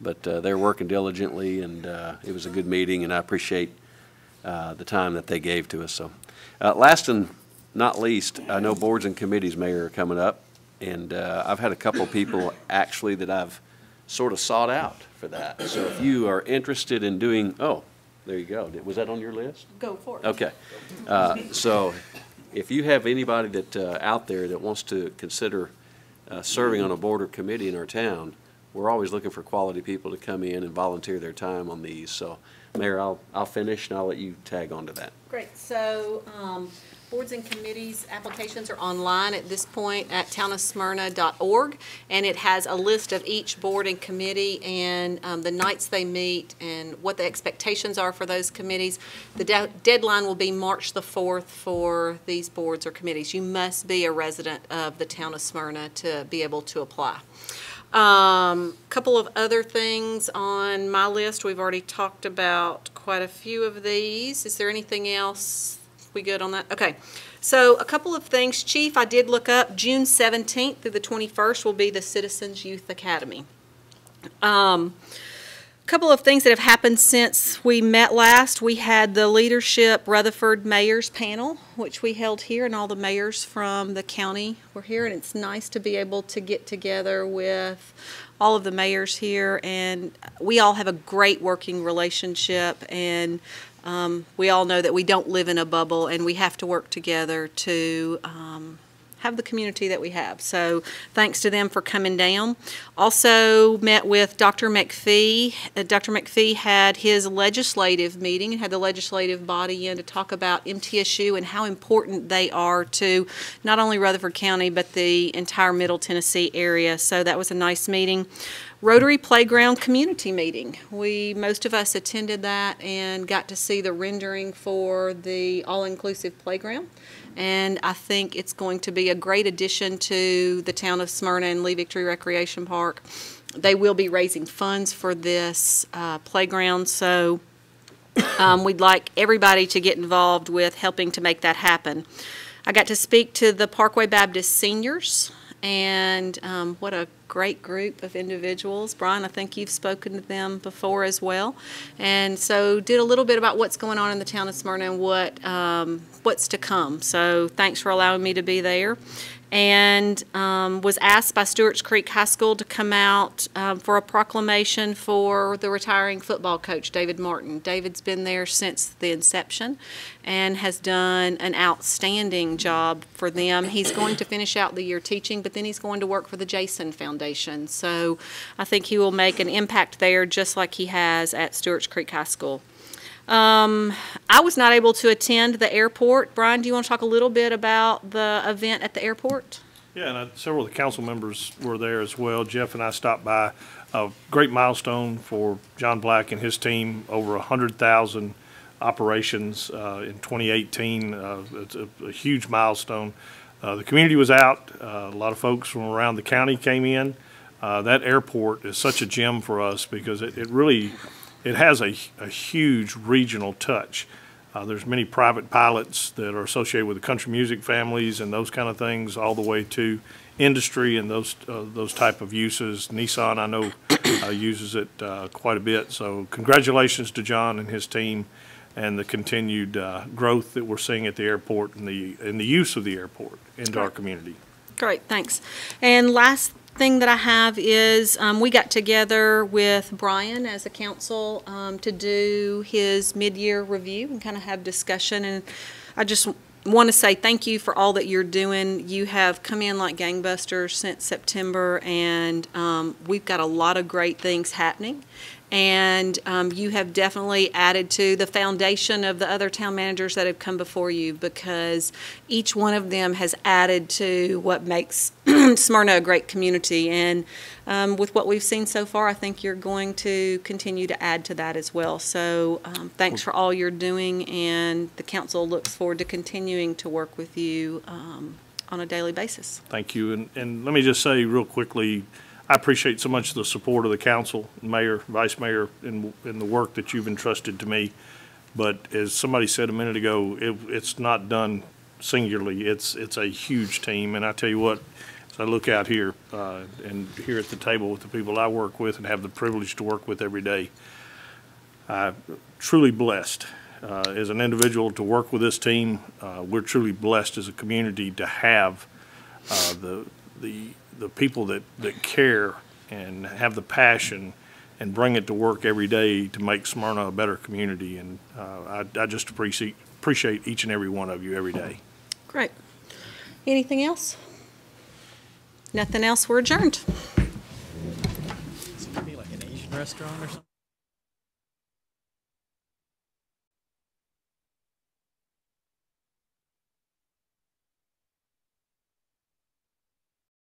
but they're working diligently, and it was a good meeting, and I appreciate the time that they gave to us. So, last and not least, I know boards and committees, Mayor, are coming up, and I've had a couple people actually that I've sort of sought out for that. So if you are interested in doing, oh, there you go. Was that on your list? Go for it. Okay. So if you have anybody that out there that wants to consider serving on a board or committee in our town, we're always looking for quality people to come in and volunteer their time on these. So, Mayor, I'll finish and I'll let you tag on to that. Great. So, boards and committees applications are online at this point at townofsmyrna.org, and it has a list of each board and committee and the nights they meet and what the expectations are for those committees. The deadline will be March the 4th for these boards or committees. You must be a resident of the town of Smyrna to be able to apply. Couple of other things on my list. We've already talked about quite a few of these. Is there anything else? We good on that? Okay. So a couple of things. Chief, I did look up. June 17th through the 21st will be the Citizens Youth Academy. Couple of things that have happened since we met last. We had the Leadership Rutherford Mayors Panel, which we held here, and all the mayors from the county were here, and it's nice to be able to get together with all of the mayors here, and we all have a great working relationship, and we all know that we don't live in a bubble, and we have to work together to have the community that we have. So thanks to them for coming down. Also met with Dr. McPhee. Dr. McPhee had his legislative meeting and had the legislative body in to talk about MTSU and how important they are to not only Rutherford County but the entire Middle Tennessee area. So that was a nice meeting. Rotary Playground Community Meeting. Most of us attended that and got to see the rendering for the all-inclusive playground. And I think it's going to be a great addition to the town of Smyrna and Lee Victory Recreation Park. They will be raising funds for this playground, so we'd like everybody to get involved with helping to make that happen. I got to speak to the Parkway Baptist seniors, and what a great group of individuals. Brian, I think you've spoken to them before as well. And so did a little bit about what's going on in the town of Smyrna and what's to come. So thanks for allowing me to be there. And was asked by Stewart's Creek High School to come out for a proclamation for the retiring football coach, David Martin. David's been there since the inception and has done an outstanding job for them. He's going to finish out the year teaching, but then he's going to work for the Jason Foundation. So I think he will make an impact there just like he has at Stewart's Creek High School. I was not able to attend the airport. Brian, do you want to talk a little bit about the event at the airport? Yeah, and several of the council members were there as well. Jeff and I stopped by. A great milestone for John Black and his team, over 100,000 operations in 2018. It's a huge milestone. The community was out. A lot of folks from around the county came in. That airport is such a gem for us because it has a huge regional touch. There's many private pilots that are associated with the country music families and those kind of things, all the way to industry and those type of uses. Nissan, I know, uses it quite a bit. So congratulations to John and his team and the continued growth that we're seeing at the airport and the use of the airport into our community. Great, thanks. And last thing that I have is we got together with Brian as a council to do his mid-year review and kind of have discussion. And I just want to say thank you for all that you're doing. You have come in like gangbusters since September, and we've got a lot of great things happening. And you have definitely added to the foundation of the other town managers that have come before you, because each one of them has added to what makes Smyrna a great community. And with what we've seen so far, I think you're going to continue to add to that as well. So thanks for all you're doing, and the council looks forward to continuing to work with you on a daily basis. Thank you. And let me just say real quickly, I appreciate so much the support of the council, mayor, vice mayor, in the work that you've entrusted to me. But as somebody said a minute ago, it's not done singularly. It's a huge team. And I tell you what, as I look out here and here at the table with the people I work with and have the privilege to work with every day, I'm truly blessed as an individual to work with this team. We're truly blessed as a community to have the people that care and have the passion and bring it to work every day to make Smyrna a better community. And I just appreciate each and every one of you every day. Great. Anything else? Nothing else. We're adjourned. It's going to be like an Asian restaurant or something.